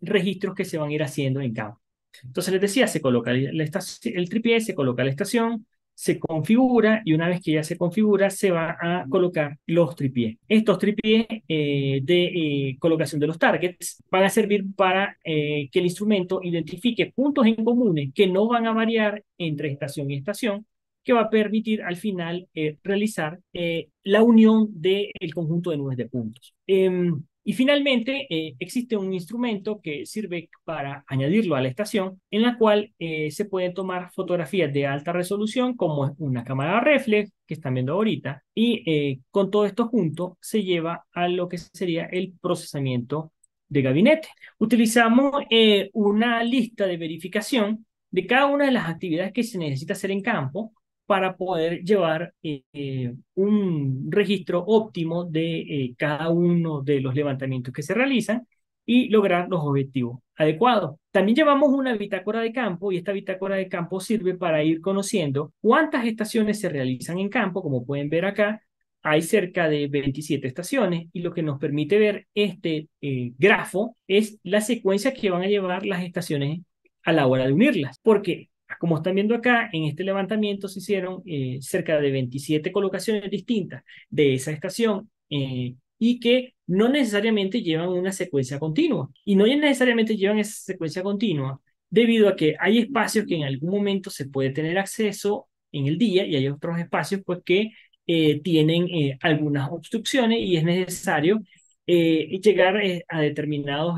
registros que se van a ir haciendo en campo. Entonces les decía, se coloca el tripié, se coloca la estación, se configura, y una vez que ya se configura, se va a colocar los tripiés. Estos tripiés de colocación de los targets van a servir para que el instrumento identifique puntos en comunes que no van a variar entre estación y estación, que va a permitir al final realizar la unión del conjunto de nubes de puntos. Y finalmente, existe un instrumento que sirve para añadirlo a la estación, en la cual se pueden tomar fotografías de alta resolución, como es una cámara reflex que están viendo ahorita, y con todo esto junto se lleva a lo que sería el procesamiento de gabinete. Utilizamos una lista de verificación de cada una de las actividades que se necesita hacer en campo para poder llevar un registro óptimo de cada uno de los levantamientos que se realizan y lograr los objetivos adecuados. También llevamos una bitácora de campo, y esta bitácora de campo sirve para ir conociendo cuántas estaciones se realizan en campo, como pueden ver acá, hay cerca de 27 estaciones y lo que nos permite ver este grafo es la secuencia que van a llevar las estaciones a la hora de unirlas. Porque, como están viendo acá, en este levantamiento se hicieron cerca de 27 colocaciones distintas de esa estación y que no necesariamente llevan una secuencia continua. Y no necesariamente llevan esa secuencia continua debido a que hay espacios que en algún momento se puede tener acceso en el día y hay otros espacios pues que tienen algunas obstrucciones y es necesario llegar a determinadas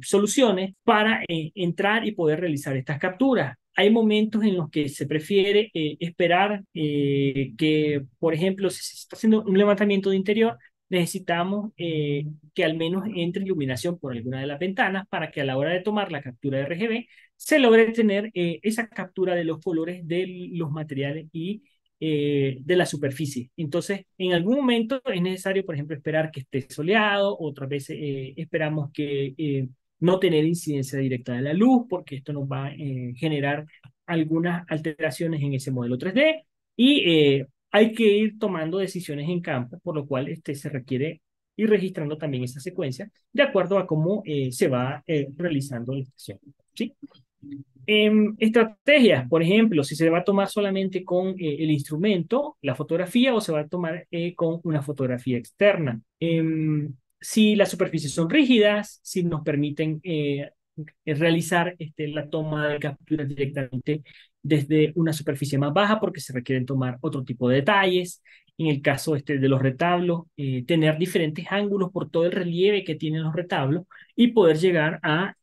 soluciones para entrar y poder realizar estas capturas. Hay momentos en los que se prefiere esperar que, por ejemplo, si se está haciendo un levantamiento de interior, necesitamos que al menos entre iluminación por alguna de las ventanas para que a la hora de tomar la captura de RGB se logre tener esa captura de los colores de los materiales y de la superficie. Entonces, en algún momento es necesario, por ejemplo, esperar que esté soleado, otras veces esperamos que no tener incidencia directa de la luz, porque esto nos va a generar algunas alteraciones en ese modelo 3D y hay que ir tomando decisiones en campo, por lo cual se requiere ir registrando también esa secuencia de acuerdo a cómo se va realizando la estación. ¿Sí? Estrategias, por ejemplo, si se va a tomar solamente con el instrumento, la fotografía, o se va a tomar con una fotografía externa. Si las superficies son rígidas, si nos permiten realizar la toma de capturas directamente desde una superficie más baja, porque se requieren tomar otro tipo de detalles. En el caso de los retablos, tener diferentes ángulos por todo el relieve que tienen los retablos y poder llegar a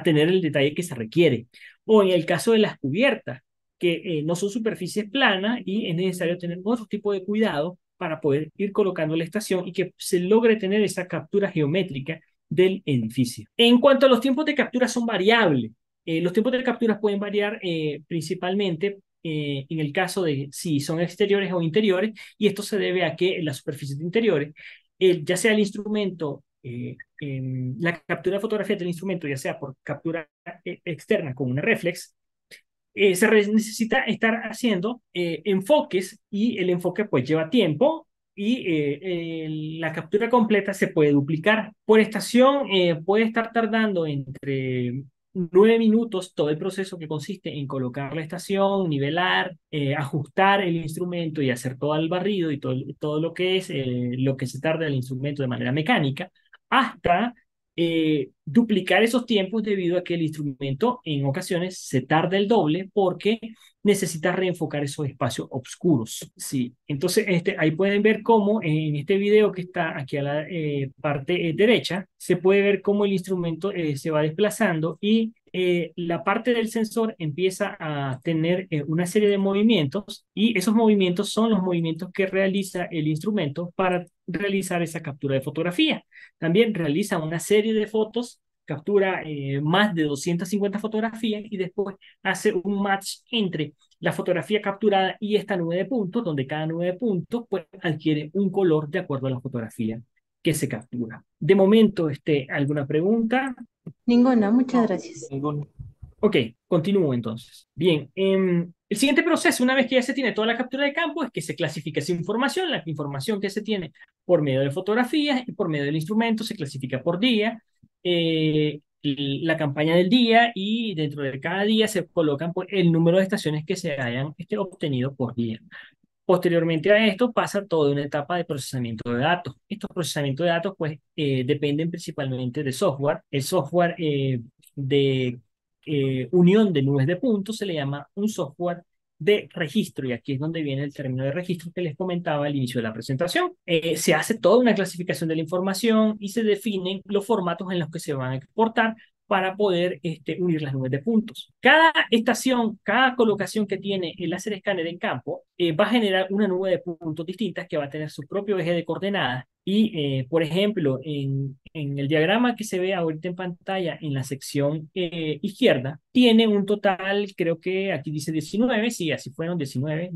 tener el detalle que se requiere. O en el caso de las cubiertas, que no son superficies planas y es necesario tener otro tipo de cuidado para poder ir colocando la estación y que se logre tener esa captura geométrica del edificio. En cuanto a los tiempos de captura, son variables. Los tiempos de captura pueden variar principalmente en el caso de si son exteriores o interiores, y esto se debe a que en las superficies interiores, ya sea el instrumento, la captura de fotografía del instrumento, ya sea por captura externa con una reflex, necesita estar haciendo enfoques y el enfoque pues lleva tiempo y la captura completa se puede duplicar. Por estación puede estar tardando entre 9 minutos todo el proceso que consiste en colocar la estación, nivelar, ajustar el instrumento y hacer todo el barrido y todo lo que es lo que se tarda el instrumento de manera mecánica, hasta duplicar esos tiempos debido a que el instrumento en ocasiones se tarda el doble porque necesita reenfocar esos espacios oscuros. Sí, entonces ahí pueden ver cómo en este video que está aquí a la parte derecha, se puede ver cómo el instrumento se va desplazando y la parte del sensor empieza a tener una serie de movimientos y esos movimientos son los movimientos que realiza el instrumento para realizar esa captura de fotografía. También realiza una serie de fotos, captura más de 250 fotografías y después hace un match entre la fotografía capturada y esta nube de puntos, donde cada nube de puntos pues, adquiere un color de acuerdo a la fotografía que se captura. De momento, ¿alguna pregunta? Ninguna, muchas gracias. Ninguna. Ok, continúo entonces. Bien, el siguiente proceso, una vez que ya se tiene toda la captura de campo, es que se clasifica esa información, la información que se tiene por medio de fotografías y por medio del instrumento se clasifica por día, la campaña del día y dentro de cada día se colocan pues, el número de estaciones que se hayan obtenido por día. Posteriormente a esto pasa toda una etapa de procesamiento de datos. Estos procesamientos de datos pues dependen principalmente de software. El software de unión de nubes de puntos se le llama un software de registro y aquí es donde viene el término de registro que les comentaba al inicio de la presentación. Se hace toda una clasificación de la información y se definen los formatos en los que se van a exportar para poder unir las nubes de puntos. Cada estación, cada colocación que tiene el láser escáner en campo va a generar una nube de puntos distintas que va a tener su propio eje de coordenadas y, por ejemplo, en el diagrama que se ve ahorita en pantalla en la sección izquierda, tiene un total, creo que aquí dice 19, sí, así fueron 19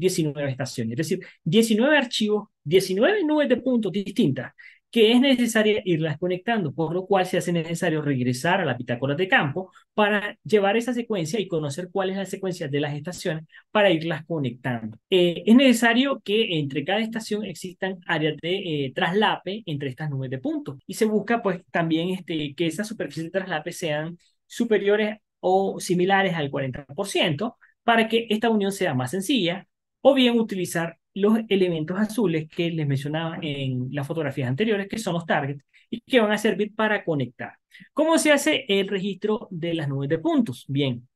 estaciones, es decir, 19 archivos, 19 nubes de puntos distintas que es necesaria irlas conectando, por lo cual se hace necesario regresar a la bitácora de campo para llevar esa secuencia y conocer cuál es la secuencia de las estaciones para irlas conectando. Es necesario que entre cada estación existan áreas de traslape entre estas nubes de puntos y se busca pues también que esas superficies de traslape sean superiores o similares al 40% para que esta unión sea más sencilla, o bien utilizar los elementos azules que les mencionaba en las fotografías anteriores, que son los targets, y que van a servir para conectar. ¿Cómo se hace el registro de las nubes de puntos? Bien,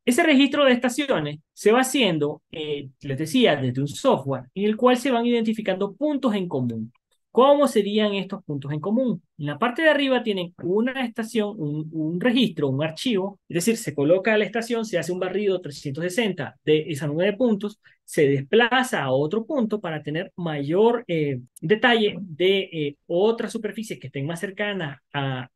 ese registro de estaciones se va haciendo, les decía, desde un software en el cual se van identificando puntos en común. ¿Cómo serían estos puntos en común? En la parte de arriba tienen una estación, un registro, un archivo, es decir, se coloca la estación, se hace un barrido 360 de esa nube de puntos, se desplaza a otro punto para tener mayor detalle de otras superficies que estén más cercanas a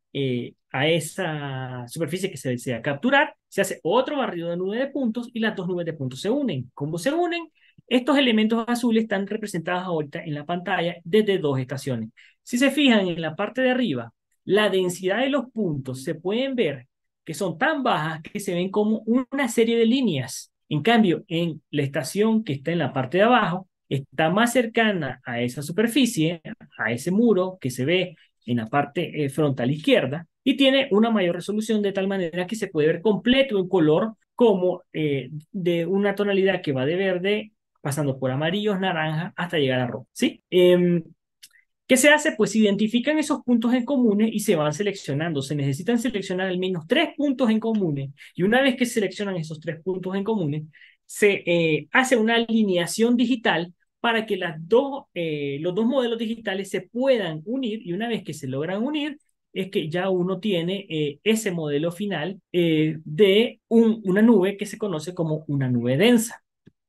esa superficie que se desea capturar, se hace otro barrido de nube de puntos y las dos nubes de puntos se unen. ¿Cómo se unen? Estos elementos azules están representados ahorita en la pantalla desde dos estaciones. Si se fijan en la parte de arriba, la densidad de los puntos se pueden ver que son tan bajas que se ven como una serie de líneas. En cambio, en la estación que está en la parte de abajo, está más cercana a esa superficie, a ese muro que se ve en la parte frontal izquierda, y tiene una mayor resolución de tal manera que se puede ver completo en color como de una tonalidad que va de verde pasando por amarillos, naranja, hasta llegar a rojo, ¿sí? ¿Qué se hace? Pues se identifican esos puntos en comunes y se van seleccionando. Se necesitan seleccionar al menos 3 puntos en comunes y una vez que seleccionan esos 3 puntos en comunes, se hace una alineación digital para que los dos modelos digitales se puedan unir y una vez que se logran unir, es que ya uno tiene ese modelo final de una nube que se conoce como una nube densa.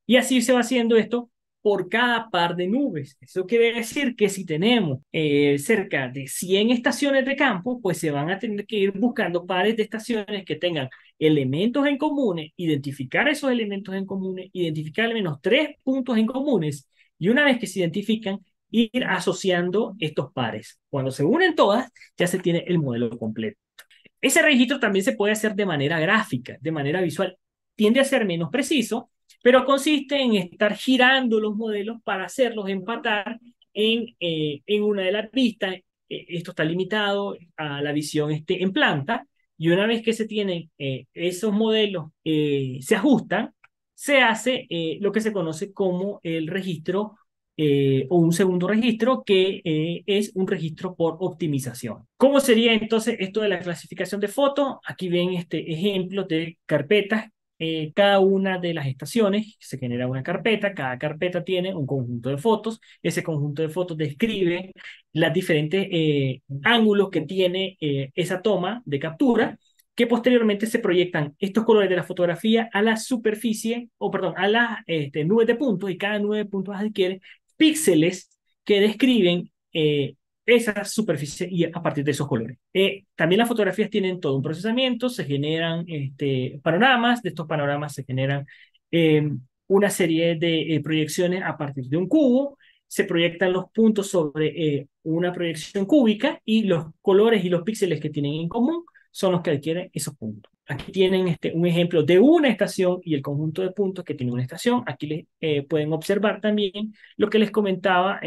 Y así se va haciendo esto por cada par de nubes. Eso quiere decir que si tenemos cerca de 100 estaciones de campo, pues se van a tener que ir buscando pares de estaciones que tengan elementos en comunes, identificar esos elementos en comunes, identificar al menos 3 puntos en comunes y una vez que se identifican, ir asociando estos pares. Cuando se unen todas, ya se tiene el modelo completo. Ese registro también se puede hacer de manera gráfica, de manera visual. Tiende a ser menos preciso, pero consiste en estar girando los modelos para hacerlos empatar en una de las vistas. Esto está limitado a la visión en planta, y una vez que se tienen esos modelos, se ajustan, se hace lo que se conoce como el registro o un segundo registro que es un registro por optimización. ¿Cómo sería entonces esto de la clasificación de fotos? Aquí ven este ejemplo de carpetas. Cada una de las estaciones se genera una carpeta, cada carpeta tiene un conjunto de fotos, ese conjunto de fotos describe los diferentes ángulos que tiene esa toma de captura, que posteriormente se proyectan estos colores de la fotografía a la superficie, o perdón, a las nubes de puntos, y cada nube de puntos adquiere píxeles que describen esa superficie y a partir de esos colores. También las fotografías tienen todo un procesamiento, se generan panoramas, de estos panoramas se generan eh, una serie de proyecciones a partir de un cubo, se proyectan los puntos sobre una proyección cúbica y los colores y los píxeles que tienen en común son los que adquieren esos puntos. Aquí tienen un ejemplo de una estación y el conjunto de puntos que tiene una estación. Aquí pueden observar también lo que les comentaba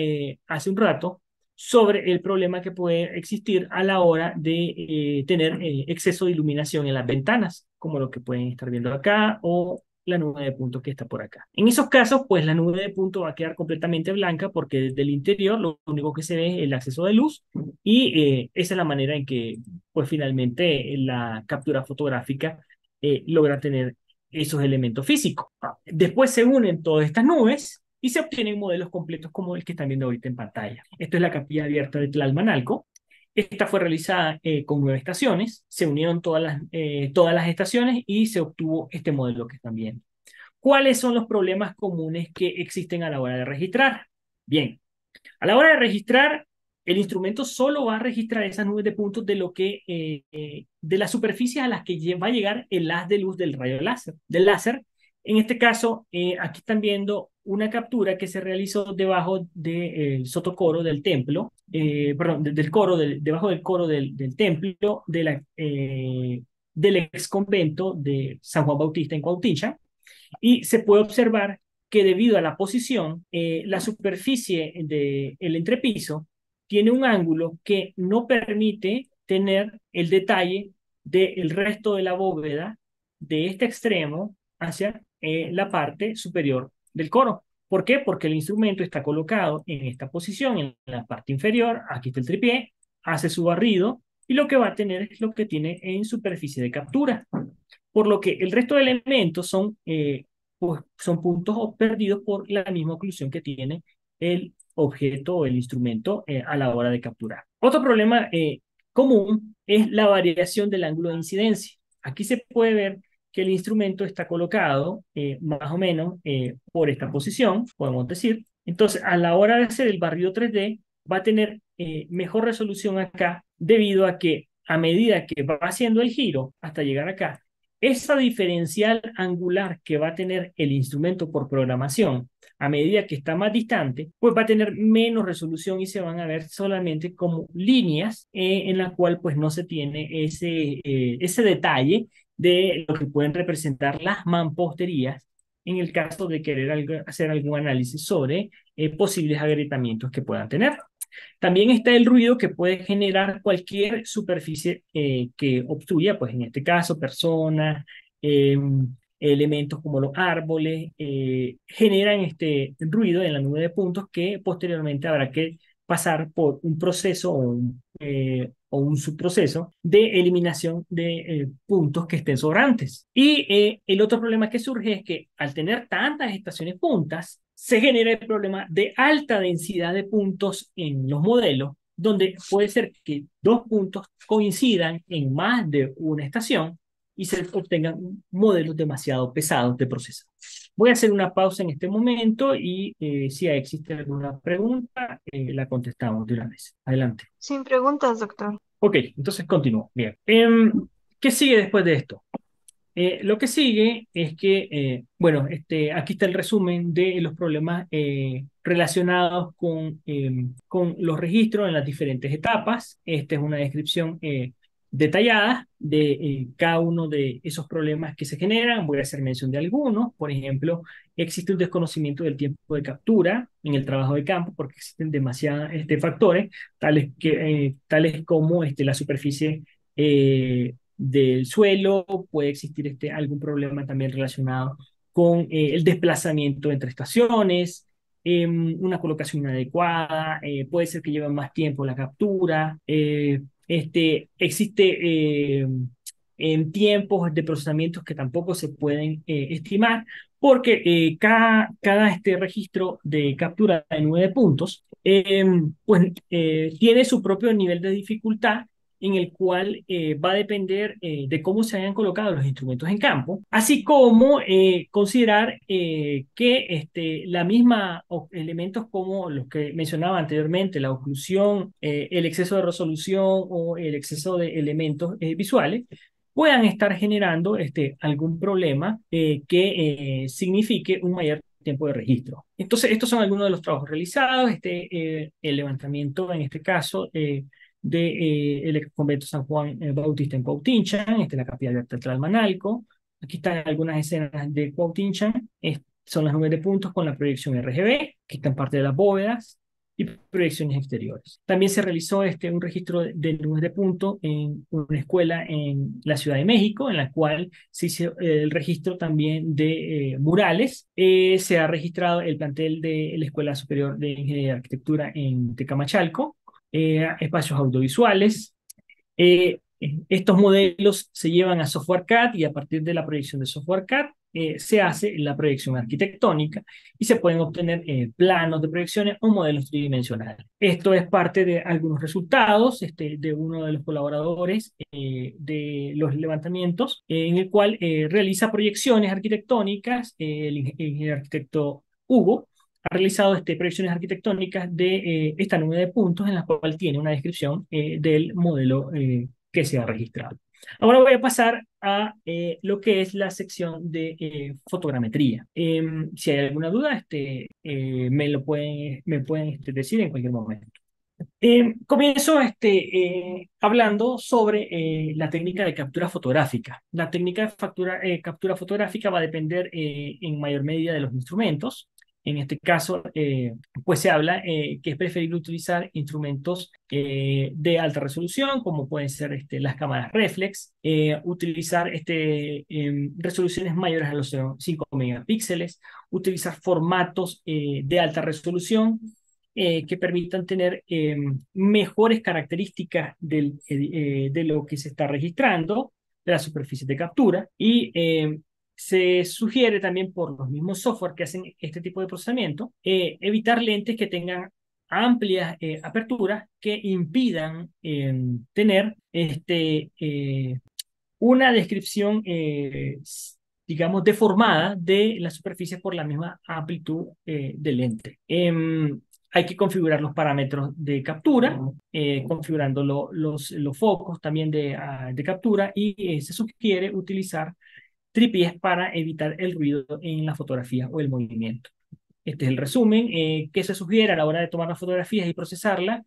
hace un rato sobre el problema que puede existir a la hora de tener exceso de iluminación en las ventanas, como lo que pueden estar viendo acá o la nube de puntos que está por acá. En esos casos, pues la nube de puntos va a quedar completamente blanca porque desde el interior lo único que se ve es el acceso de luz y esa es la manera en que, pues finalmente, la captura fotográfica logra tener esos elementos físicos. Después se unen todas estas nubes y se obtienen modelos completos como el que están viendo ahorita en pantalla. Esto es la capilla abierta de Tlalmanalco. Esta fue realizada con 9 estaciones, se unieron todas las estaciones y se obtuvo este modelo que están viendo. ¿Cuáles son los problemas comunes que existen a la hora de registrar? Bien, a la hora de registrar, el instrumento solo va a registrar esas nubes de puntos de las superficies a las que va a llegar el haz de luz del rayo láser. En este caso, aquí están viendo una captura que se realizó debajo del sotocoro del templo, perdón, del coro, debajo del coro del templo del ex convento de San Juan Bautista en Cuauhtincha, y se puede observar que debido a la posición, la superficie del entrepiso tiene un ángulo que no permite tener el detalle del resto de la bóveda de este extremo hacia la parte superior del coro. ¿Por qué? Porque el instrumento está colocado en esta posición, en la parte inferior, aquí está el tripié, hace su barrido y lo que va a tener es lo que tiene en superficie de captura. Por lo que el resto de elementos pues, son puntos perdidos por la misma oclusión que tiene el objeto o el instrumento a la hora de capturar. Otro problema común es la variación del ángulo de incidencia. Aquí se puede ver que el instrumento está colocado más o menos por esta posición, podemos decir. Entonces, a la hora de hacer el barrido 3D, va a tener mejor resolución acá debido a que a medida que va haciendo el giro hasta llegar acá, esa diferencial angular que va a tener el instrumento por programación a medida que está más distante, pues va a tener menos resolución y se van a ver solamente como líneas en la cual pues no se tiene ese detalle de lo que pueden representar las mamposterías en el caso de querer hacer algún análisis sobre posibles agrietamientos que puedan tener. También está el ruido que puede generar cualquier superficie que obstruya, pues en este caso personas, eh, elementos como los árboles, generan este ruido en la nube de puntos que posteriormente habrá que pasar por un proceso o un subproceso de eliminación de puntos que estén sobrantes. Y el otro problema que surge es que al tener tantas estaciones juntas, se genera el problema de alta densidad de puntos en los modelos, donde puede ser que dos puntos coincidan en más de una estación y se obtengan modelos demasiado pesados de procesado. Voy a hacer una pausa en este momento y si existe alguna pregunta, la contestamos de una vez. Adelante. Sin preguntas, doctor. Ok, entonces continúo. Bien. ¿Qué sigue después de esto? Lo que sigue es que, bueno, aquí está el resumen de los problemas relacionados con los registros en las diferentes etapas. Esta es una descripción detallada de cada uno de esos problemas que se generan. Voy a hacer mención de algunos. Por ejemplo, existe un desconocimiento del tiempo de captura en el trabajo de campo porque existen demasiados factores, tales como la superficie del suelo, puede existir algún problema también relacionado con el desplazamiento entre estaciones, una colocación inadecuada, puede ser que lleve más tiempo la captura, existe en tiempos de procesamientos que tampoco se pueden estimar, porque cada registro de captura de 9 puntos pues, tiene su propio nivel de dificultad en el cual va a depender de cómo se hayan colocado los instrumentos en campo, así como considerar que la misma elementos como los que mencionaba anteriormente, la oclusión, el exceso de resolución o el exceso de elementos visuales, puedan estar generando algún problema que signifique un mayor tiempo de registro. Entonces, estos son algunos de los trabajos realizados, el levantamiento en este caso del convento San Juan Bautista en Cuauhtinchan, la capilla abierta del Tlalmanalco. Aquí están algunas escenas de Cuauhtinchan, son las nubes de puntos con la proyección RGB, que están parte de las bóvedas, y proyecciones exteriores. También se realizó un registro de nubes de puntos en una escuela en la Ciudad de México, en la cual se hizo el registro también de murales. Se ha registrado el plantel de la Escuela Superior de Ingeniería y Arquitectura en Tecamachalco, espacios audiovisuales. Estos modelos se llevan a software CAD y a partir de la proyección de software CAD se hace la proyección arquitectónica y se pueden obtener planos de proyecciones o modelos tridimensionales. Esto es parte de algunos resultados de uno de los colaboradores de los levantamientos, en el cual realiza proyecciones arquitectónicas, el ingeniero arquitecto Hugo, ha realizado proyecciones arquitectónicas de esta nube de puntos en la cual tiene una descripción del modelo que se ha registrado. Ahora voy a pasar a lo que es la sección de fotogrametría. Si hay alguna duda, me pueden decir en cualquier momento. Comienzo hablando sobre la técnica de captura fotográfica. La técnica de captura fotográfica va a depender en mayor medida de los instrumentos. En este caso, pues se habla que es preferible utilizar instrumentos de alta resolución, como pueden ser las cámaras reflex, utilizar resoluciones mayores a los 5 megapíxeles, utilizar formatos de alta resolución que permitan tener mejores características de lo que se está registrando, de la superficie de captura, y se sugiere también por los mismos software que hacen este tipo de procesamiento, evitar lentes que tengan amplias aperturas que impidan tener una descripción, digamos, deformada de la superficie por la misma amplitud del lente. Hay que configurar los parámetros de captura, configurando los focos también de captura, y se sugiere utilizar tripiés para evitar el ruido en la fotografía o el movimiento. Este es el resumen que se sugiere a la hora de tomar las fotografías y procesarla.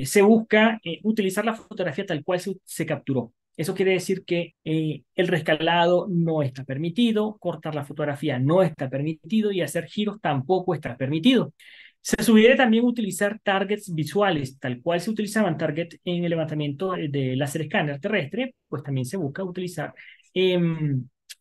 Se busca utilizar la fotografía tal cual se capturó. Eso quiere decir que el rescalado no está permitido, cortar la fotografía no está permitido y hacer giros tampoco está permitido. Se sugiere también utilizar targets visuales, tal cual se utilizaban targets en el levantamiento de láser escáner terrestre, pues también se busca utilizar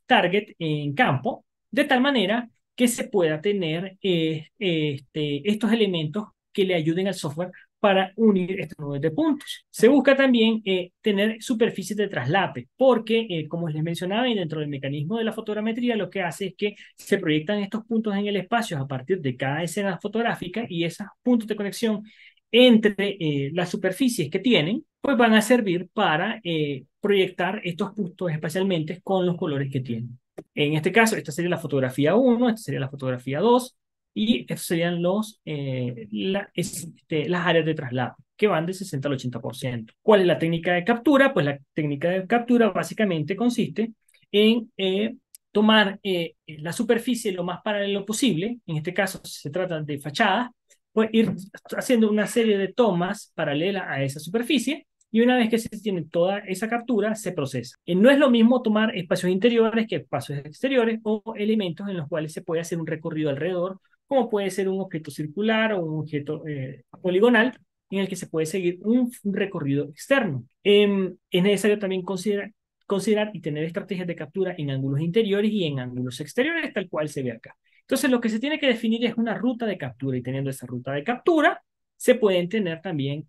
target en campo, de tal manera que se pueda tener estos elementos que le ayuden al software para unir estos nodos de puntos. Se busca también tener superficies de traslape, porque, como les mencionaba, y dentro del mecanismo de la fotogrametría, lo que hace es que se proyectan estos puntos en el espacio a partir de cada escena fotográfica, y esos puntos de conexión entre las superficies que tienen, pues van a servir para proyectar estos puntos espacialmente con los colores que tienen. En este caso, esta sería la fotografía 1, esta sería la fotografía 2, y estos serían las áreas de traslado, que van del 60 al 80%. ¿Cuál es la técnica de captura? Pues la técnica de captura básicamente consiste en tomar la superficie lo más paralelo posible. En este caso, si se trata de fachadas, pues ir haciendo una serie de tomas paralelas a esa superficie, y una vez que se tiene toda esa captura, se procesa. No es lo mismo tomar espacios interiores que espacios exteriores o elementos en los cuales se puede hacer un recorrido alrededor, como puede ser un objeto circular o un objeto poligonal, en el que se puede seguir un recorrido externo. Es necesario también considerar y tener estrategias de captura en ángulos interiores y en ángulos exteriores, tal cual se ve acá. Entonces, lo que se tiene que definir es una ruta de captura, y teniendo esa ruta de captura, se pueden tener también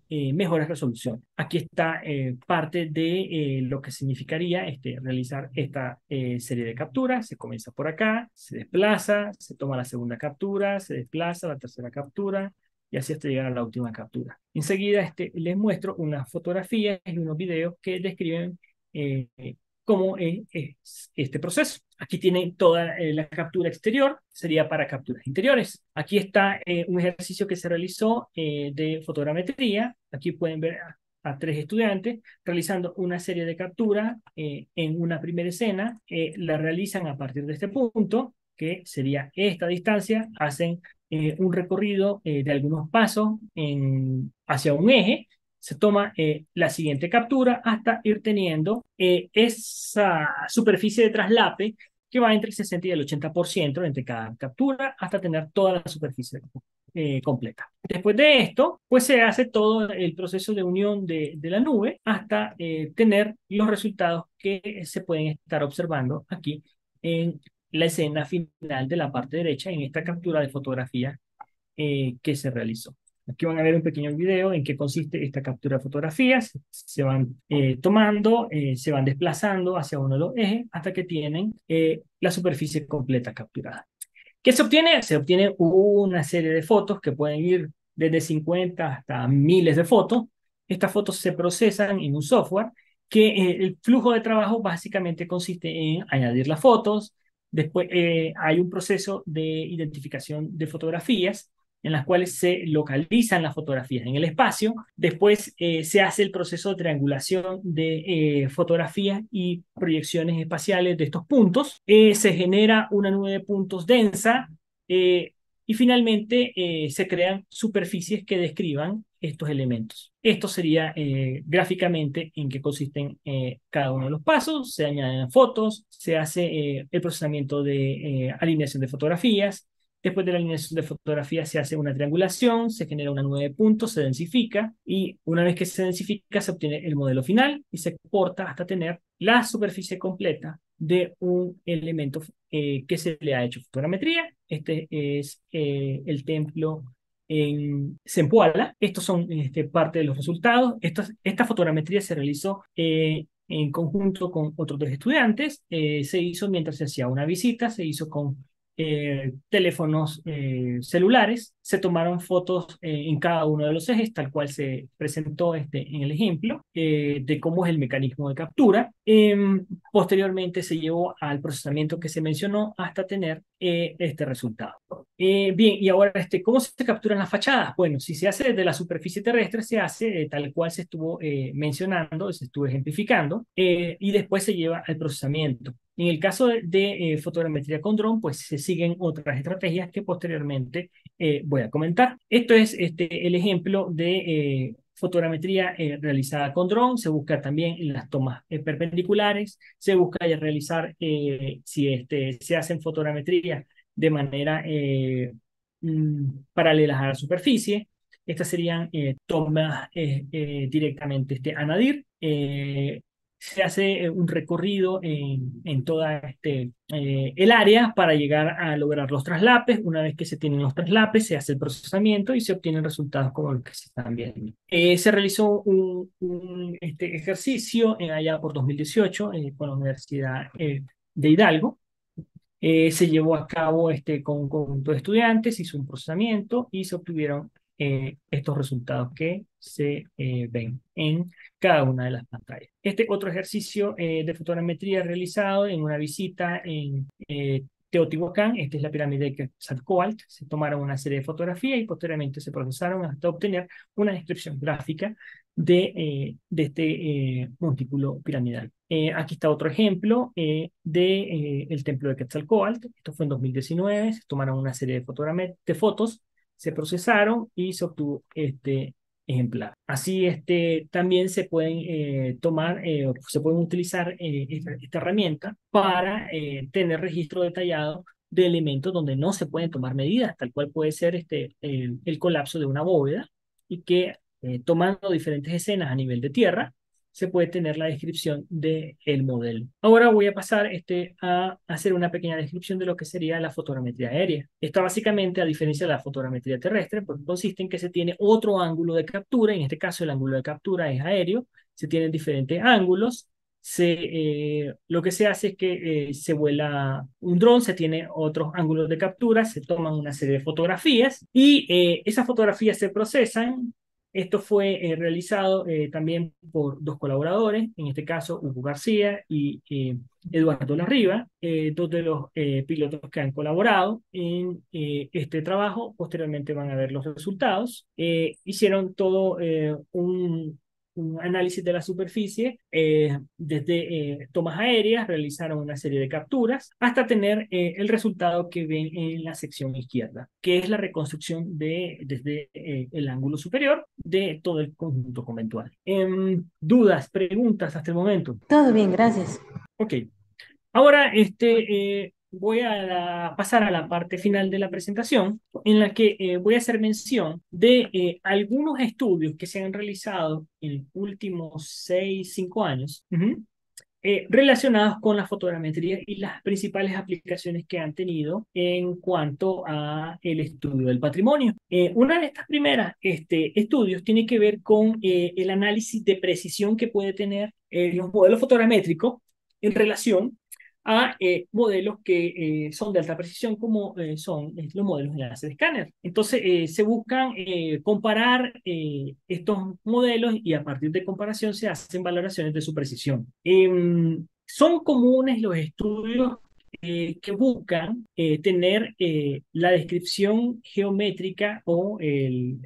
mejores resoluciones. Aquí está parte de lo que significaría realizar esta serie de capturas. Se comienza por acá, se desplaza, se toma la segunda captura, se desplaza la tercera captura, y así hasta llegar a la última captura. Enseguida les muestro unas fotografías y unos videos que describen eh, cómo es este proceso. Aquí tienen toda la captura exterior, sería para capturas interiores. Aquí está un ejercicio que se realizó de fotogrametría. Aquí pueden ver a 3 estudiantes realizando una serie de capturas en una primera escena. La realizan a partir de este punto, que sería esta distancia. Hacen un recorrido de algunos pasos hacia un eje. Se toma la siguiente captura hasta ir teniendo esa superficie de traslape que va entre el 60 y el 80% entre cada captura, hasta tener toda la superficie completa. Después de esto, pues se hace todo el proceso de unión de la nube hasta tener los resultados que se pueden estar observando aquí en la escena final de la parte derecha, en esta captura de fotografía que se realizó. Aquí van a ver un pequeño video en qué consiste esta captura de fotografías. Se van tomando, se van desplazando hacia uno de los ejes hasta que tienen la superficie completa capturada. ¿Qué se obtiene? Se obtiene una serie de fotos que pueden ir desde 50 hasta miles de fotos. Estas fotos se procesan en un software que el flujo de trabajo básicamente consiste en añadir las fotos. Después hay un proceso de identificación de fotografías en las cuales se localizan las fotografías en el espacio. Después se hace el proceso de triangulación de fotografías y proyecciones espaciales de estos puntos. Se genera una nube de puntos densa y finalmente se crean superficies que describan estos elementos. Esto sería gráficamente en qué consisten cada uno de los pasos. Se añaden fotos, se hace el procesamiento de alineación de fotografías. Después de la alineación de fotografías se hace una triangulación, se genera una nube de puntos, se densifica y una vez que se densifica se obtiene el modelo final y se exporta hasta tener la superficie completa de un elemento que se le ha hecho fotogrametría. Este es el templo en Zempoala. Estos son parte de los resultados. Esta fotogrametría se realizó en conjunto con otros dos estudiantes. Se hizo mientras se hacía una visita, se hizo con teléfonos celulares, se tomaron fotos en cada uno de los ejes, tal cual se presentó en el ejemplo, de cómo es el mecanismo de captura. Posteriormente se llevó al procesamiento que se mencionó hasta tener este resultado. Bien, y ahora, ¿cómo se capturan las fachadas? Bueno, si se hace desde la superficie terrestre, se hace tal cual se estuvo mencionando, se estuvo ejemplificando, y después se lleva al procesamiento. En el caso de fotogrametría con dron, pues se siguen otras estrategias que posteriormente voy a comentar. Esto es el ejemplo de fotogrametría realizada con dron. Se busca también las tomas perpendiculares, se busca realizar si se hacen fotogrametría de manera paralelas a la superficie. Estas serían tomas directamente a nadir. Se hace un recorrido en toda el área para llegar a lograr los traslapes. Una vez que se tienen los traslapes, se hace el procesamiento y se obtienen resultados como los que se están viendo. Se realizó un ejercicio allá por 2018 con la Universidad de Hidalgo. Se llevó a cabo con un conjunto de estudiantes, hizo un procesamiento y se obtuvieron estos resultados que se ven en cada una de las pantallas. Este otro ejercicio de fotogrametría realizado en una visita en Teotihuacán. Esta es la pirámide de Quetzalcóatl. Se tomaron una serie de fotografías y posteriormente se procesaron hasta obtener una descripción gráfica de este montículo piramidal. Aquí está otro ejemplo el templo de Quetzalcóatl. Esto fue en 2019. Se tomaron una serie de fotos, se procesaron y se obtuvo este ejemplar. Así también se pueden se pueden utilizar esta herramienta para tener registro detallado de elementos donde no se pueden tomar medidas, tal cual puede ser el colapso de una bóveda y que tomando diferentes escenas a nivel de tierra se puede tener la descripción del modelo. Ahora voy a pasar a hacer una pequeña descripción de lo que sería la fotogrametría aérea. Esta básicamente, a diferencia de la fotogrametría terrestre, pues consiste en que se tiene otro ángulo de captura. En este caso el ángulo de captura es aéreo, se tienen diferentes ángulos. Lo que se hace es que se vuela un dron, se tiene otros ángulos de captura, se toman una serie de fotografías y esas fotografías se procesan. Esto fue realizado también por dos colaboradores, en este caso Hugo García y Eduardo Larriba, dos de los pilotos que han colaborado en este trabajo. Posteriormente van a ver los resultados. Hicieron todo un análisis de la superficie desde tomas aéreas, realizaron una serie de capturas hasta tener el resultado que ven en la sección izquierda, que es la reconstrucción desde el ángulo superior de todo el conjunto conventual. ¿Dudas, preguntas hasta el momento? Todo bien, gracias. Ok. Ahora voy a pasar a la parte final de la presentación, en la que voy a hacer mención de algunos estudios que se han realizado en los últimos 6, 5 años, relacionados con la fotogrametría y las principales aplicaciones que han tenido en cuanto a el estudio del patrimonio. Una de estas primeras estudios tiene que ver con el análisis de precisión que puede tener los modelos fotogramétricos en relación a modelos que son de alta precisión como son los modelos de láser escáner. Entonces se buscan comparar estos modelos y a partir de comparación se hacen valoraciones de su precisión. Son comunes los estudios que buscan tener la descripción geométrica o el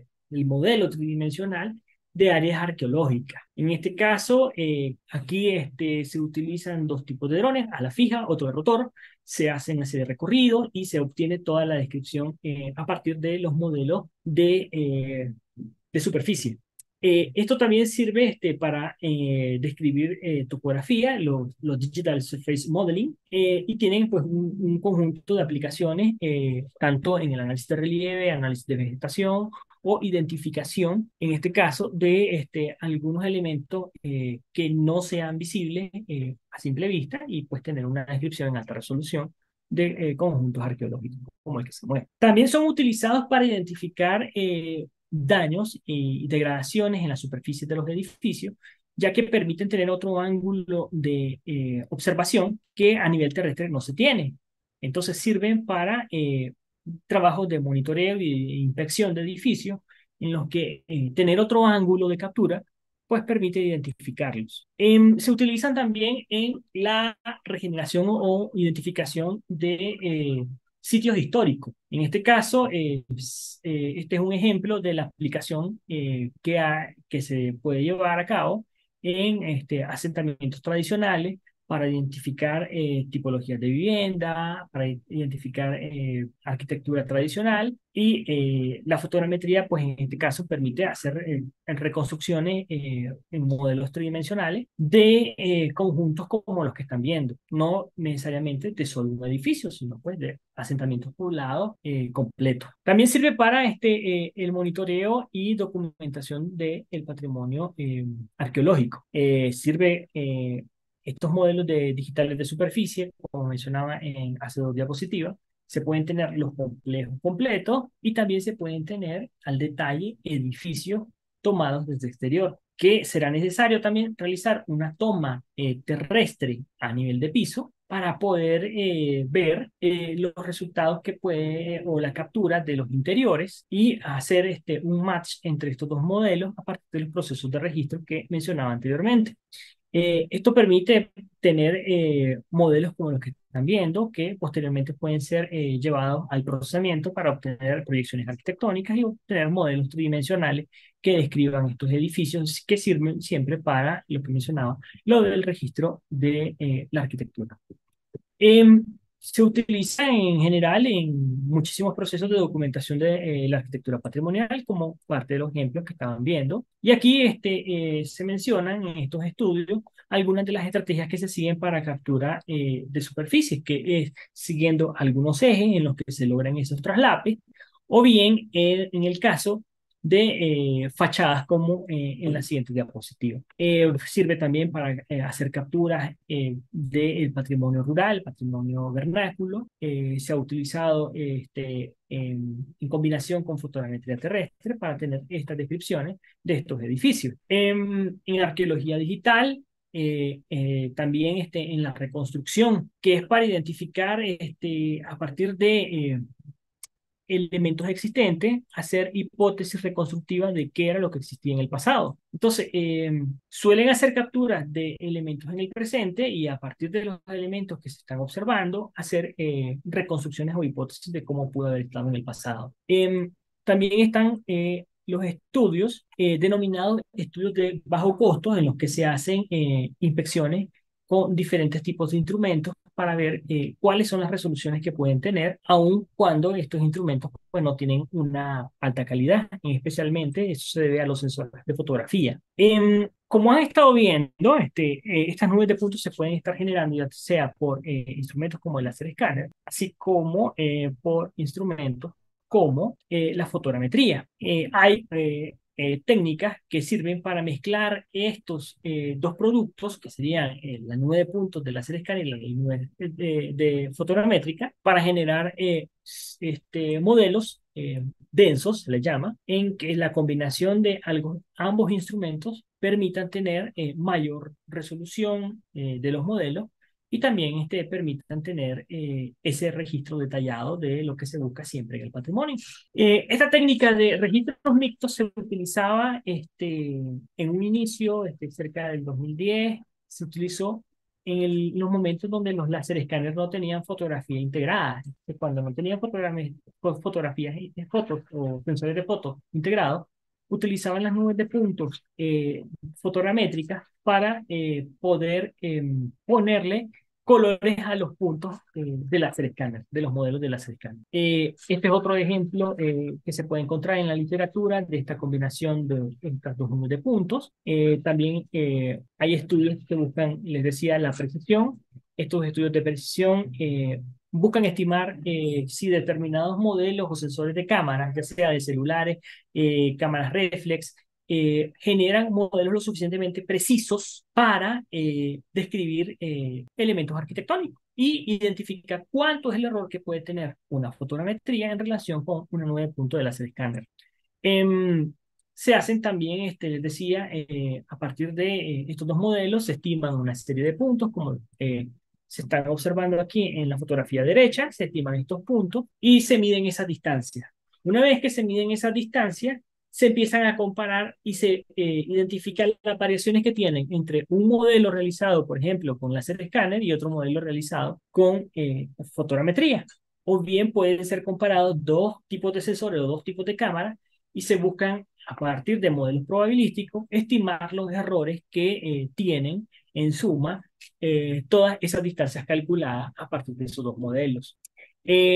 modelo tridimensional de áreas arqueológicas. En este caso, aquí se utilizan dos tipos de drones, a la fija, otro de rotor, se hacen una serie de recorridos y se obtiene toda la descripción a partir de los modelos de superficie. Esto también sirve para describir topografía, los Digital Surface Modeling, y tienen pues un conjunto de aplicaciones, tanto en el análisis de relieve, análisis de vegetación o identificación, en este caso, de algunos elementos que no sean visibles a simple vista y pues tener una descripción en alta resolución de conjuntos arqueológicos como el que se mueve. También son utilizados para identificar daños y degradaciones en la superficie de los edificios, ya que permiten tener otro ángulo de observación que a nivel terrestre no se tiene. Entonces sirven para trabajos de monitoreo y inspección de edificios en los que tener otro ángulo de captura pues permite identificarlos. Se utilizan también en la regeneración o identificación de sitios históricos. En este caso, este es un ejemplo de la aplicación que se puede llevar a cabo en asentamientos tradicionales para identificar tipologías de vivienda, para identificar arquitectura tradicional y la fotogrametría, pues en este caso permite hacer reconstrucciones en modelos tridimensionales de conjuntos como los que están viendo, no necesariamente de solo un edificio, sino pues de asentamientos poblados completos. También sirve para el monitoreo y documentación del patrimonio arqueológico. Sirve estos modelos digitales de superficie, como mencionaba en hace dos diapositivas, se pueden tener los complejos completos y también se pueden tener al detalle edificios tomados desde exterior, que será necesario también realizar una toma terrestre a nivel de piso para poder ver los resultados que puede o la captura de los interiores y hacer un match entre estos dos modelos a partir de los procesos de registro que mencionaba anteriormente. Esto permite tener modelos como los que están viendo, que posteriormente pueden ser llevados al procesamiento para obtener proyecciones arquitectónicas y obtener modelos tridimensionales que describan estos edificios que sirven siempre para lo que mencionaba, lo del registro de la arquitectura. Em, Se utiliza en general en muchísimos procesos de documentación de la arquitectura patrimonial, como parte de los ejemplos que estaban viendo. Y aquí se mencionan en estos estudios algunas de las estrategias que se siguen para captura de superficies, que es siguiendo algunos ejes en los que se logran esos traslapes, o bien en el caso de fachadas como en la siguiente diapositiva. Sirve también para hacer capturas del patrimonio rural, patrimonio vernáculo. Se ha utilizado en combinación con fotogrametría terrestre para tener estas descripciones de estos edificios. En arqueología digital, también en la reconstrucción, que es para identificar a partir de elementos existentes, hacer hipótesis reconstructivas de qué era lo que existía en el pasado. Entonces, suelen hacer capturas de elementos en el presente y a partir de los elementos que se están observando, hacer reconstrucciones o hipótesis de cómo pudo haber estado en el pasado. También están los estudios denominados estudios de bajo costo, en los que se hacen inspecciones con diferentes tipos de instrumentos para ver cuáles son las resoluciones que pueden tener, aun cuando estos instrumentos pues, no tienen una alta calidad, y especialmente eso se debe a los sensores de fotografía. Como han estado viendo, estas nubes de puntos se pueden estar generando ya sea por instrumentos como el láser escáner, así como por instrumentos como la fotogrametría. Hay técnicas que sirven para mezclar estos dos productos, que serían la nube de puntos de láser escáner y la nube de fotogramétrica, para generar modelos densos, se les llama, en que la combinación de ambos instrumentos permitan tener mayor resolución de los modelos y también permitan tener ese registro detallado de lo que se busca siempre en el patrimonio. Esta técnica de registros mixtos se utilizaba en un inicio, cerca del 2010, se utilizó los momentos donde los láser escáneres no tenían fotografía integrada. Cuando no tenían fotografías, fotos o sensores de fotos integrados, utilizaban las nubes de puntos fotogramétricas para poder ponerle colores a los puntos de láser escáner, de los modelos de láser escáner. Este es otro ejemplo que se puede encontrar en la literatura de esta combinación de estas dos nubes de puntos. También hay estudios que buscan, les decía, la precisión. Estos estudios de precisión buscan estimar si determinados modelos o sensores de cámaras, ya sea de celulares, cámaras reflex, generan modelos lo suficientemente precisos para describir elementos arquitectónicos y identificar cuánto es el error que puede tener una fotogrametría en relación con una nube de punto de láser escáner. Em, Se hacen también, les decía, a partir de estos dos modelos se estiman una serie de puntos, como se están observando aquí en la fotografía derecha, se estiman estos puntos y se miden esas distancias. Una vez que se miden esas distancias, se empiezan a comparar y se identifican las variaciones que tienen entre un modelo realizado, por ejemplo, con láser escáner y otro modelo realizado con fotogrametría. O bien pueden ser comparados dos tipos de sensores o dos tipos de cámaras y se buscan, a partir de modelos probabilísticos, estimar los errores que tienen en suma todas esas distancias calculadas a partir de esos dos modelos.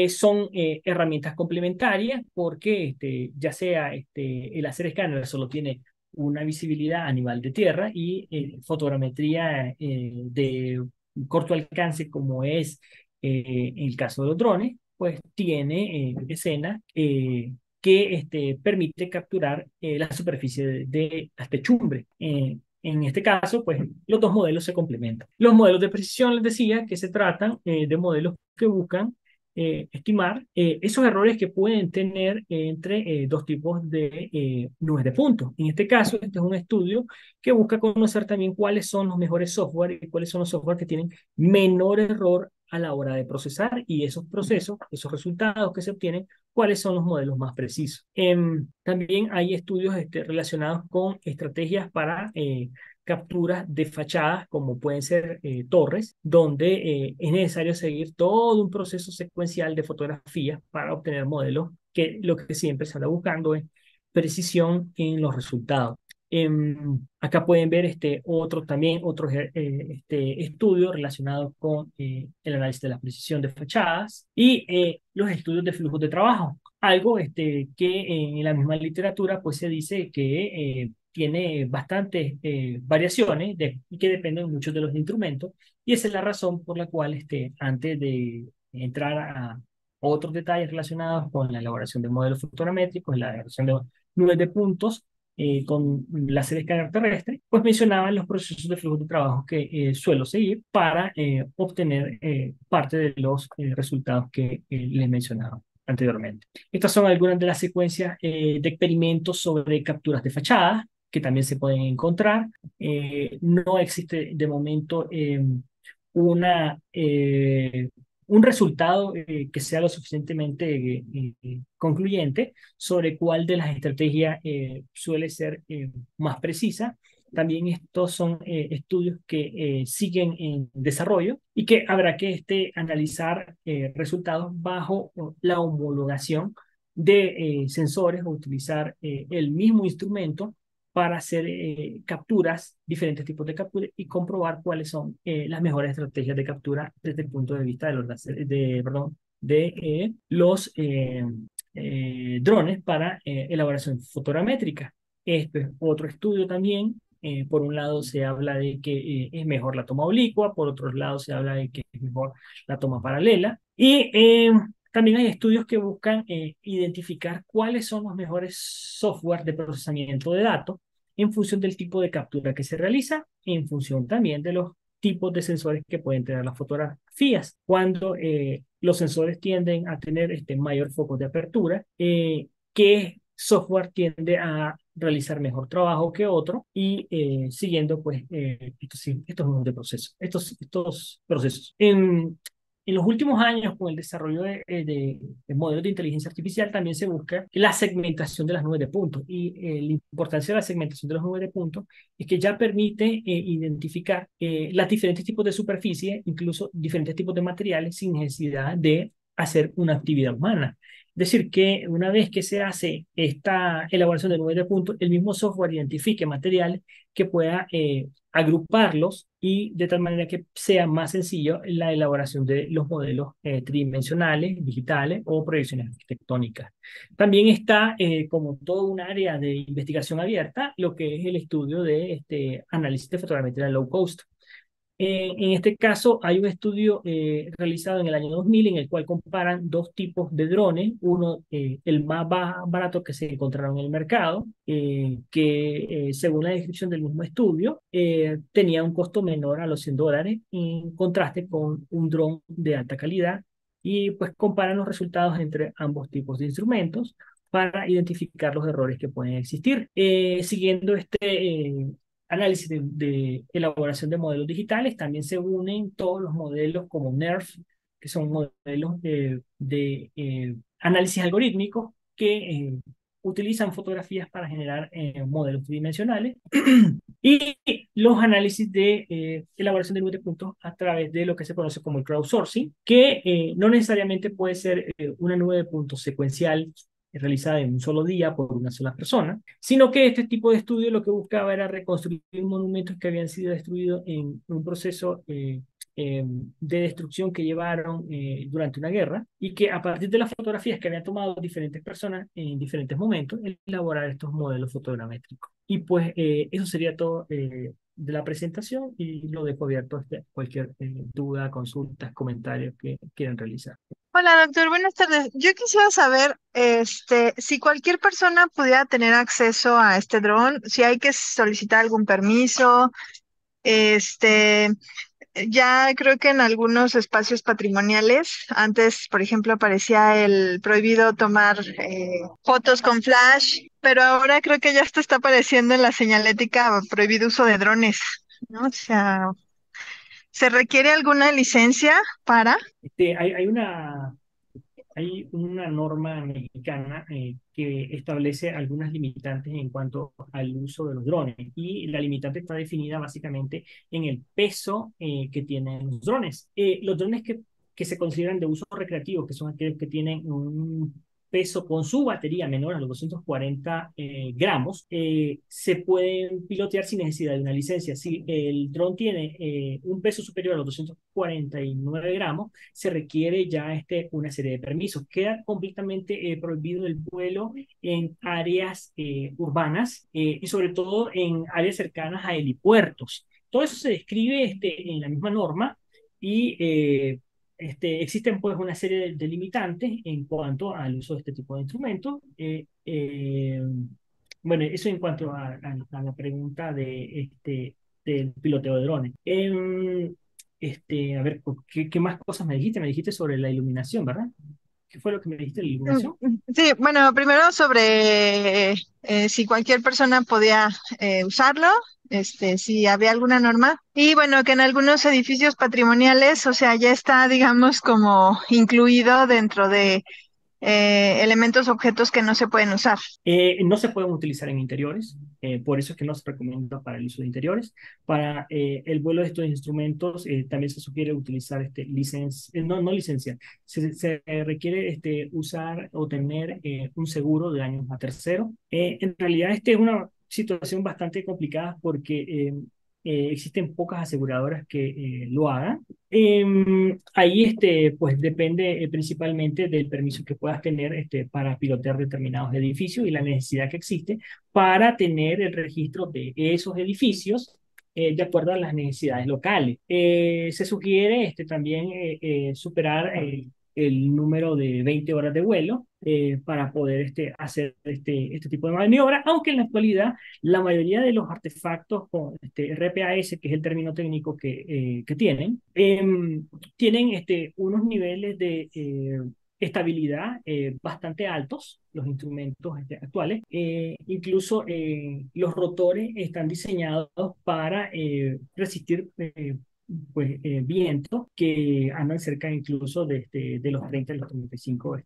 Son herramientas complementarias porque ya sea el láser escáner solo tiene una visibilidad a nivel de tierra y fotogrametría de corto alcance como es el caso de los drones, pues tiene escenas que permite capturar la superficie de las techumbres. En este caso, pues los dos modelos se complementan. Los modelos de precisión, les decía, que se tratan de modelos que buscan estimar esos errores que pueden tener entre dos tipos de nubes de puntos. En este caso, este es un estudio que busca conocer también cuáles son los mejores software y cuáles son los software que tienen menor error a la hora de procesar y esos procesos, esos resultados que se obtienen, cuáles son los modelos más precisos. También hay estudios relacionados con estrategias para capturas de fachadas, como pueden ser torres, donde es necesario seguir todo un proceso secuencial de fotografía para obtener modelos que lo que siempre se anda buscando es precisión en los resultados. Acá pueden ver también otros estudios relacionados con el análisis de la precisión de fachadas y los estudios de flujos de trabajo. Algo que en la misma literatura pues se dice que tiene bastantes variaciones y que dependen mucho de los instrumentos y esa es la razón por la cual antes de entrar a otros detalles relacionados con la elaboración de modelos fotogramétricos, la elaboración de nubes de puntos, con láser escáner terrestre, pues mencionaban los procesos de flujo de trabajo que suelo seguir para obtener parte de los resultados que les mencionaba anteriormente. Estas son algunas de las secuencias de experimentos sobre capturas de fachadas que también se pueden encontrar. No existe de momento una un resultado que sea lo suficientemente concluyente sobre cuál de las estrategias suele ser más precisa. También estos son estudios que siguen en desarrollo y que habrá que analizar resultados bajo la homologación de sensores o utilizar el mismo instrumento para hacer capturas, diferentes tipos de capturas y comprobar cuáles son las mejores estrategias de captura desde el punto de vista de los drones para elaboración fotogramétrica. Este es otro estudio también. Por un lado se habla de que es mejor la toma oblicua, por otro lado se habla de que es mejor la toma paralela. Y también hay estudios que buscan identificar cuáles son los mejores software de procesamiento de datos en función del tipo de captura que se realiza, en función también de los tipos de sensores que pueden tener las fotografías. Cuando los sensores tienden a tener mayor foco de apertura, ¿qué software tiende a realizar mejor trabajo que otro? Y siguiendo pues estos procesos. En los últimos años, con el desarrollo de modelos de inteligencia artificial, también se busca la segmentación de las nubes de puntos. Y la importancia de la segmentación de las nubes de puntos es que ya permite identificar los diferentes tipos de superficie, incluso diferentes tipos de materiales, sin necesidad de hacer una actividad humana. Es decir, que una vez que se hace esta elaboración de nubes de puntos, el mismo software identifique materiales que pueda agruparlos y de tal manera que sea más sencillo la elaboración de los modelos tridimensionales, digitales o proyecciones arquitectónicas. También está como todo un área de investigación abierta lo que es el estudio de análisis de fotogrametría low cost. En este caso, hay un estudio realizado en el año 2000 en el cual comparan dos tipos de drones. Uno, el más barato que se encontraron en el mercado, que según la descripción del mismo estudio, tenía un costo menor a los $100 en contraste con un dron de alta calidad. Y pues comparan los resultados entre ambos tipos de instrumentos para identificar los errores que pueden existir. Siguiendo análisis de elaboración de modelos digitales, también se unen todos los modelos como NERF, que son modelos de análisis algorítmico que utilizan fotografías para generar modelos tridimensionales y los análisis de elaboración de nube de puntos a través de lo que se conoce como el crowdsourcing, que no necesariamente puede ser una nube de puntos secuencial realizada en un solo día por una sola persona, sino que este tipo de estudio lo que buscaba era reconstruir monumentos que habían sido destruidos en un proceso de destrucción que llevaron durante una guerra y que a partir de las fotografías que habían tomado diferentes personas en diferentes momentos, elaborar estos modelos fotogramétricos. Y pues eso sería todo de la presentación y lo dejo abierto a cualquier duda, consultas, comentarios que quieran realizar. Hola, doctor, buenas tardes. Yo quisiera saber, si cualquier persona pudiera tener acceso a este dron, si hay que solicitar algún permiso, este, ya creo que en algunos espacios patrimoniales, antes, por ejemplo, aparecía el prohibido tomar fotos con flash, pero ahora creo que ya esto está apareciendo en la señalética prohibido uso de drones, ¿no? O sea, ¿se requiere alguna licencia para? Este, hay, hay una, Hay una norma mexicana que establece algunas limitantes en cuanto al uso de los drones y la limitante está definida básicamente en el peso que tienen los drones. Los drones que se consideran de uso recreativo, que son aquellos que tienen un peso con su batería menor a los 240 gramos, se pueden pilotear sin necesidad de una licencia. Si el dron tiene un peso superior a los 249 gramos, se requiere ya una serie de permisos. Queda completamente prohibido el vuelo en áreas urbanas y sobre todo en áreas cercanas a helipuertos. Todo eso se describe en la misma norma y existen pues una serie de limitantes en cuanto al uso de este tipo de instrumentos. Bueno, eso en cuanto a la pregunta del piloteo de drones. A ver, ¿qué más cosas me dijiste? Me dijiste sobre la iluminación, ¿verdad? ¿Qué fue lo que me dijiste de la iluminación? Sí, bueno, primero sobre si cualquier persona podía usarlo, si había alguna norma. Y bueno, que en algunos edificios patrimoniales, o sea, ya está, digamos, como incluido dentro de elementos, objetos que no se pueden usar. No se pueden utilizar en interiores, por eso es que no se recomienda para el uso de interiores. Para el vuelo de estos instrumentos también se sugiere utilizar no licencia, se requiere usar o tener un seguro de daños a tercero. En realidad, es una situación bastante complicada porque existen pocas aseguradoras que lo hagan. Ahí pues depende principalmente del permiso que puedas tener para pilotear determinados edificios y la necesidad que existe para tener el registro de esos edificios de acuerdo a las necesidades locales. Se sugiere también superar el número de 20 horas de vuelo para poder hacer este tipo de maniobra, aunque en la actualidad la mayoría de los artefactos con RPAS, que es el término técnico que tienen unos niveles de estabilidad bastante altos, los instrumentos actuales. Incluso los rotores están diseñados para resistir vientos que andan cerca incluso de los 30 y los 35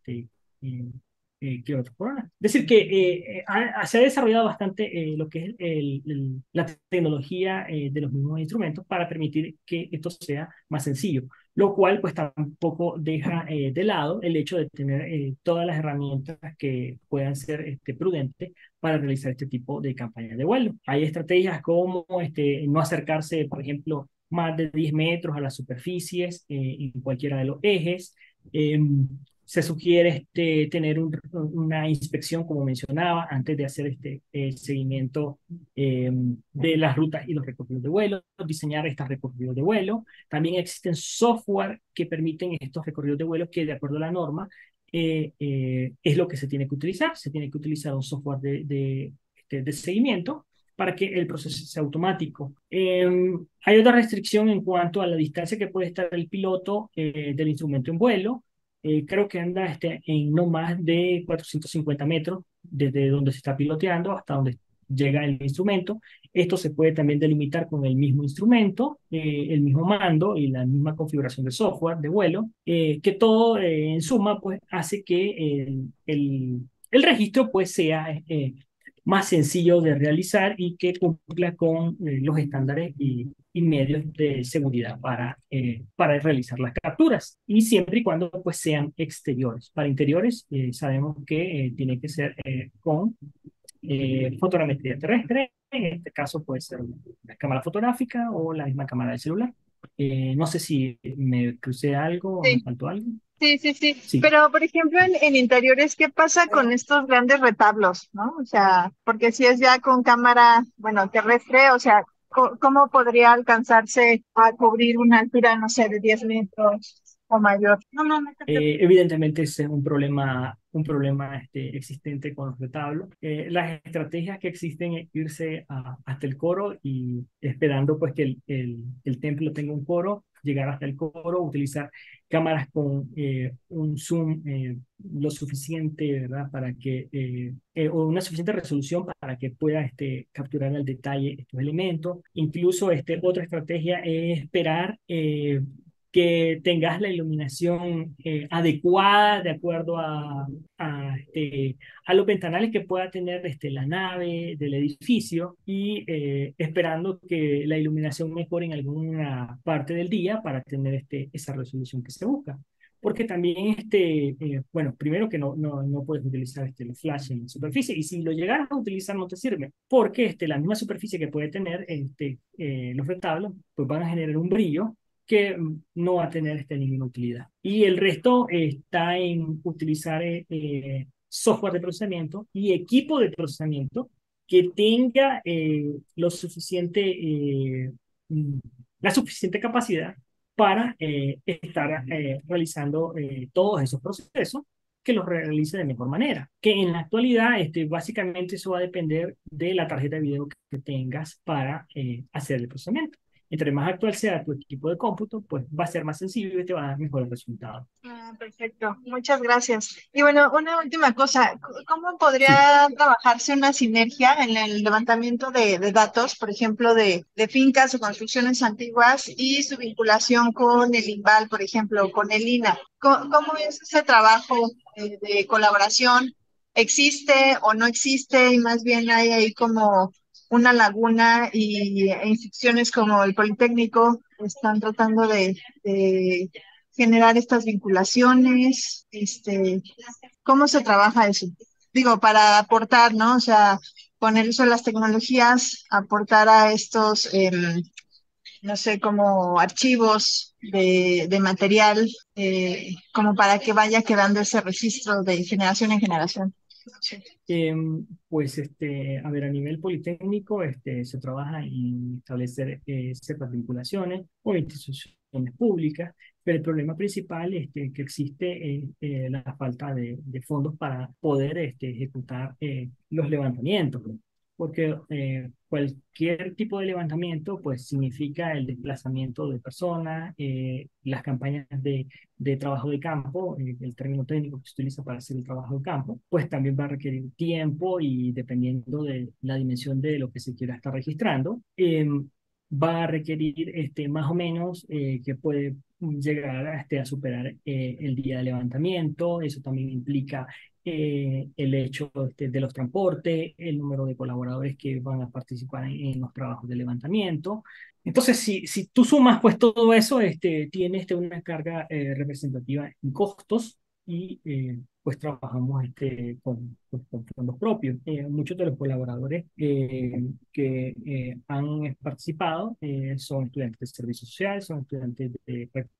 eh, kilómetros por hora. Es decir, que se ha desarrollado bastante lo que es la tecnología de los mismos instrumentos para permitir que esto sea más sencillo, lo cual pues tampoco deja de lado el hecho de tener todas las herramientas que puedan ser prudentes para realizar este tipo de campañas de vuelo. Hay estrategias como no acercarse, por ejemplo, más de 10 metros a las superficies en cualquiera de los ejes. Se sugiere tener una inspección, como mencionaba, antes de hacer seguimiento de las rutas y los recorridos de vuelo, diseñar estos recorridos de vuelo. También existen software que permiten estos recorridos de vuelo que, de acuerdo a la norma, es lo que se tiene que utilizar. Se tiene que utilizar un software de seguimiento para que el proceso sea automático. Hay otra restricción en cuanto a la distancia que puede estar el piloto del instrumento en vuelo. Creo que anda en no más de 450 metros desde donde se está piloteando hasta donde llega el instrumento. Esto se puede también delimitar con el mismo instrumento, el mismo mando y la misma configuración de software de vuelo, que todo en suma pues hace que el registro pues sea más sencillo de realizar y que cumpla con los estándares y medios de seguridad para realizar las capturas. Y siempre y cuando pues sean exteriores. Para interiores sabemos que tiene que ser con fotogrametría terrestre. En este caso puede ser la cámara fotográfica o la misma cámara del celular. No sé si me crucé algo o me Sí, faltó algo. sí, sí, sí. Sí. Pero, por ejemplo, en interiores, ¿qué pasa con estos grandes retablos, no? O sea, porque si es ya con cámara, bueno, terrestre, o sea, ¿cómo podría alcanzarse a cubrir una altura, no sé, de 10 metros o mayor? No, no, no te preocupes. Evidentemente ese es un problema existente con los retablos. Las estrategias que existen es irse hasta el coro y esperando pues que el templo tenga un coro, llegar hasta el coro, utilizar cámaras con un zoom lo suficiente, ¿verdad? Para que, o una suficiente resolución para que pueda capturar al detalle estos elementos. Incluso otra estrategia es esperar que tengas la iluminación adecuada de acuerdo a los ventanales que pueda tener la nave del edificio y esperando que la iluminación mejore en alguna parte del día para tener esa resolución que se busca. Porque también, bueno, primero que no puedes utilizar los flash en superficie y si lo llegaras a utilizar no te sirve porque la misma superficie que puede tener los retablos pues van a generar un brillo que no va a tener ninguna utilidad. Y el resto está en utilizar software de procesamiento y equipo de procesamiento que tenga mm, la suficiente capacidad para estar realizando todos esos procesos que los realice de mejor manera. Que en la actualidad, básicamente eso va a depender de la tarjeta de video que tengas para hacer el procesamiento. Entre más actual sea tu equipo de cómputo, pues va a ser más sencillo y te va a dar mejores resultados. Ah, perfecto, muchas gracias. Y bueno, una última cosa, ¿cómo Sí. podría trabajarse una sinergia en el levantamiento de datos, por ejemplo, de fincas o construcciones antiguas y su vinculación con el INVAL, por ejemplo, con el INAH? ¿Cómo es ese trabajo de colaboración? ¿Existe o no existe? Y más bien hay ahí como una laguna e instituciones como el Politécnico están tratando de generar estas vinculaciones, ¿cómo se trabaja eso? Digo, para aportar, ¿no? O sea, con el uso de las tecnologías, aportar a estos, no sé, como archivos de material, como para que vaya quedando ese registro de generación en generación. Sí. Pues, a ver, a nivel politécnico, se trabaja en establecer ciertas vinculaciones o instituciones públicas, pero el problema principal que existe es la falta de fondos para poder ejecutar los levantamientos, ¿no? Porque cualquier tipo de levantamiento, pues, significa el desplazamiento de personas, las campañas de trabajo de campo, el término técnico que se utiliza para hacer el trabajo de campo, pues también va a requerir tiempo y dependiendo de la dimensión de lo que se quiera estar registrando. va a requerir más o menos que puede llegar a superar el día de levantamiento. Eso también implica el hecho de los transportes, el número de colaboradores que van a participar en los trabajos de levantamiento. Entonces, si tú sumas pues todo eso, tiene una carga representativa en costos y pues trabajamos pues, con fondos propios. Muchos de los colaboradores que han participado son estudiantes de servicios sociales, son estudiantes de prácticas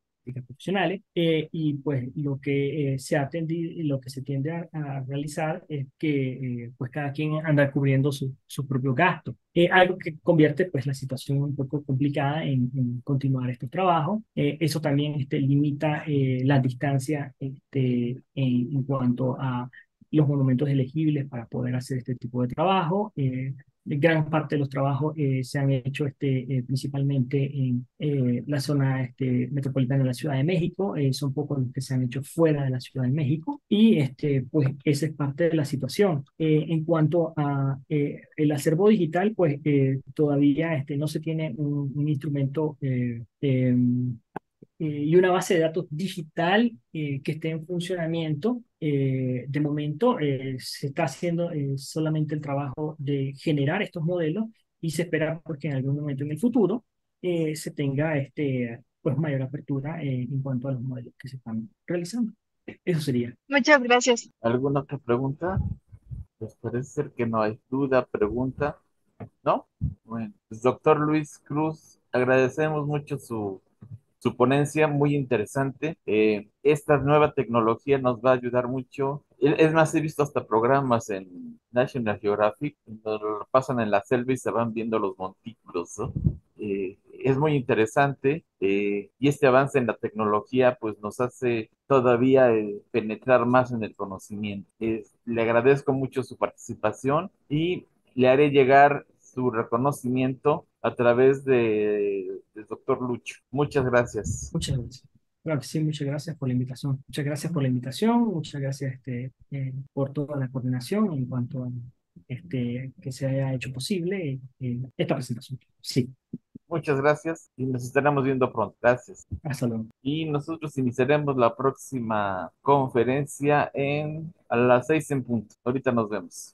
profesionales, y pues lo que se ha tendido, lo que se tiende a realizar es que pues cada quien anda cubriendo su propio gasto. Algo que convierte pues la situación un poco complicada en continuar estos trabajos. Eso también limita la distancia en cuanto a los monumentos elegibles para poder hacer este tipo de trabajo. Gran parte de los trabajos se han hecho principalmente en la zona metropolitana de la Ciudad de México. Son pocos los que se han hecho fuera de la Ciudad de México y pues esa es parte de la situación. En cuanto a el acervo digital, pues todavía no se tiene un instrumento y una base de datos digital que esté en funcionamiento. De momento se está haciendo solamente el trabajo de generar estos modelos y se espera porque en algún momento en el futuro se tenga pues mayor apertura en cuanto a los modelos que se están realizando. Eso sería. Muchas gracias. ¿Alguna otra pregunta? Pues parece ser que no hay duda, pregunta. ¿No? Bueno, pues doctor Luis Cruz, agradecemos mucho su ponencia, muy interesante. Esta nueva tecnología nos va a ayudar mucho. Es más, he visto hasta programas en National Geographic, donde lo pasan en la selva y se van viendo los montículos, ¿no? Es muy interesante y este avance en la tecnología pues nos hace todavía penetrar más en el conocimiento. Le agradezco mucho su participación y le haré llegar su reconocimiento a través del doctor Lucho. Muchas gracias. Muchas gracias. Claro que sí, muchas gracias por la invitación. Muchas gracias por la invitación, muchas gracias por toda la coordinación en cuanto a que se haya hecho posible esta presentación. Sí, Muchas gracias y nos estaremos viendo pronto. Gracias. hasta luego. Y nosotros iniciaremos la próxima conferencia a las 6 en punto. Ahorita nos vemos.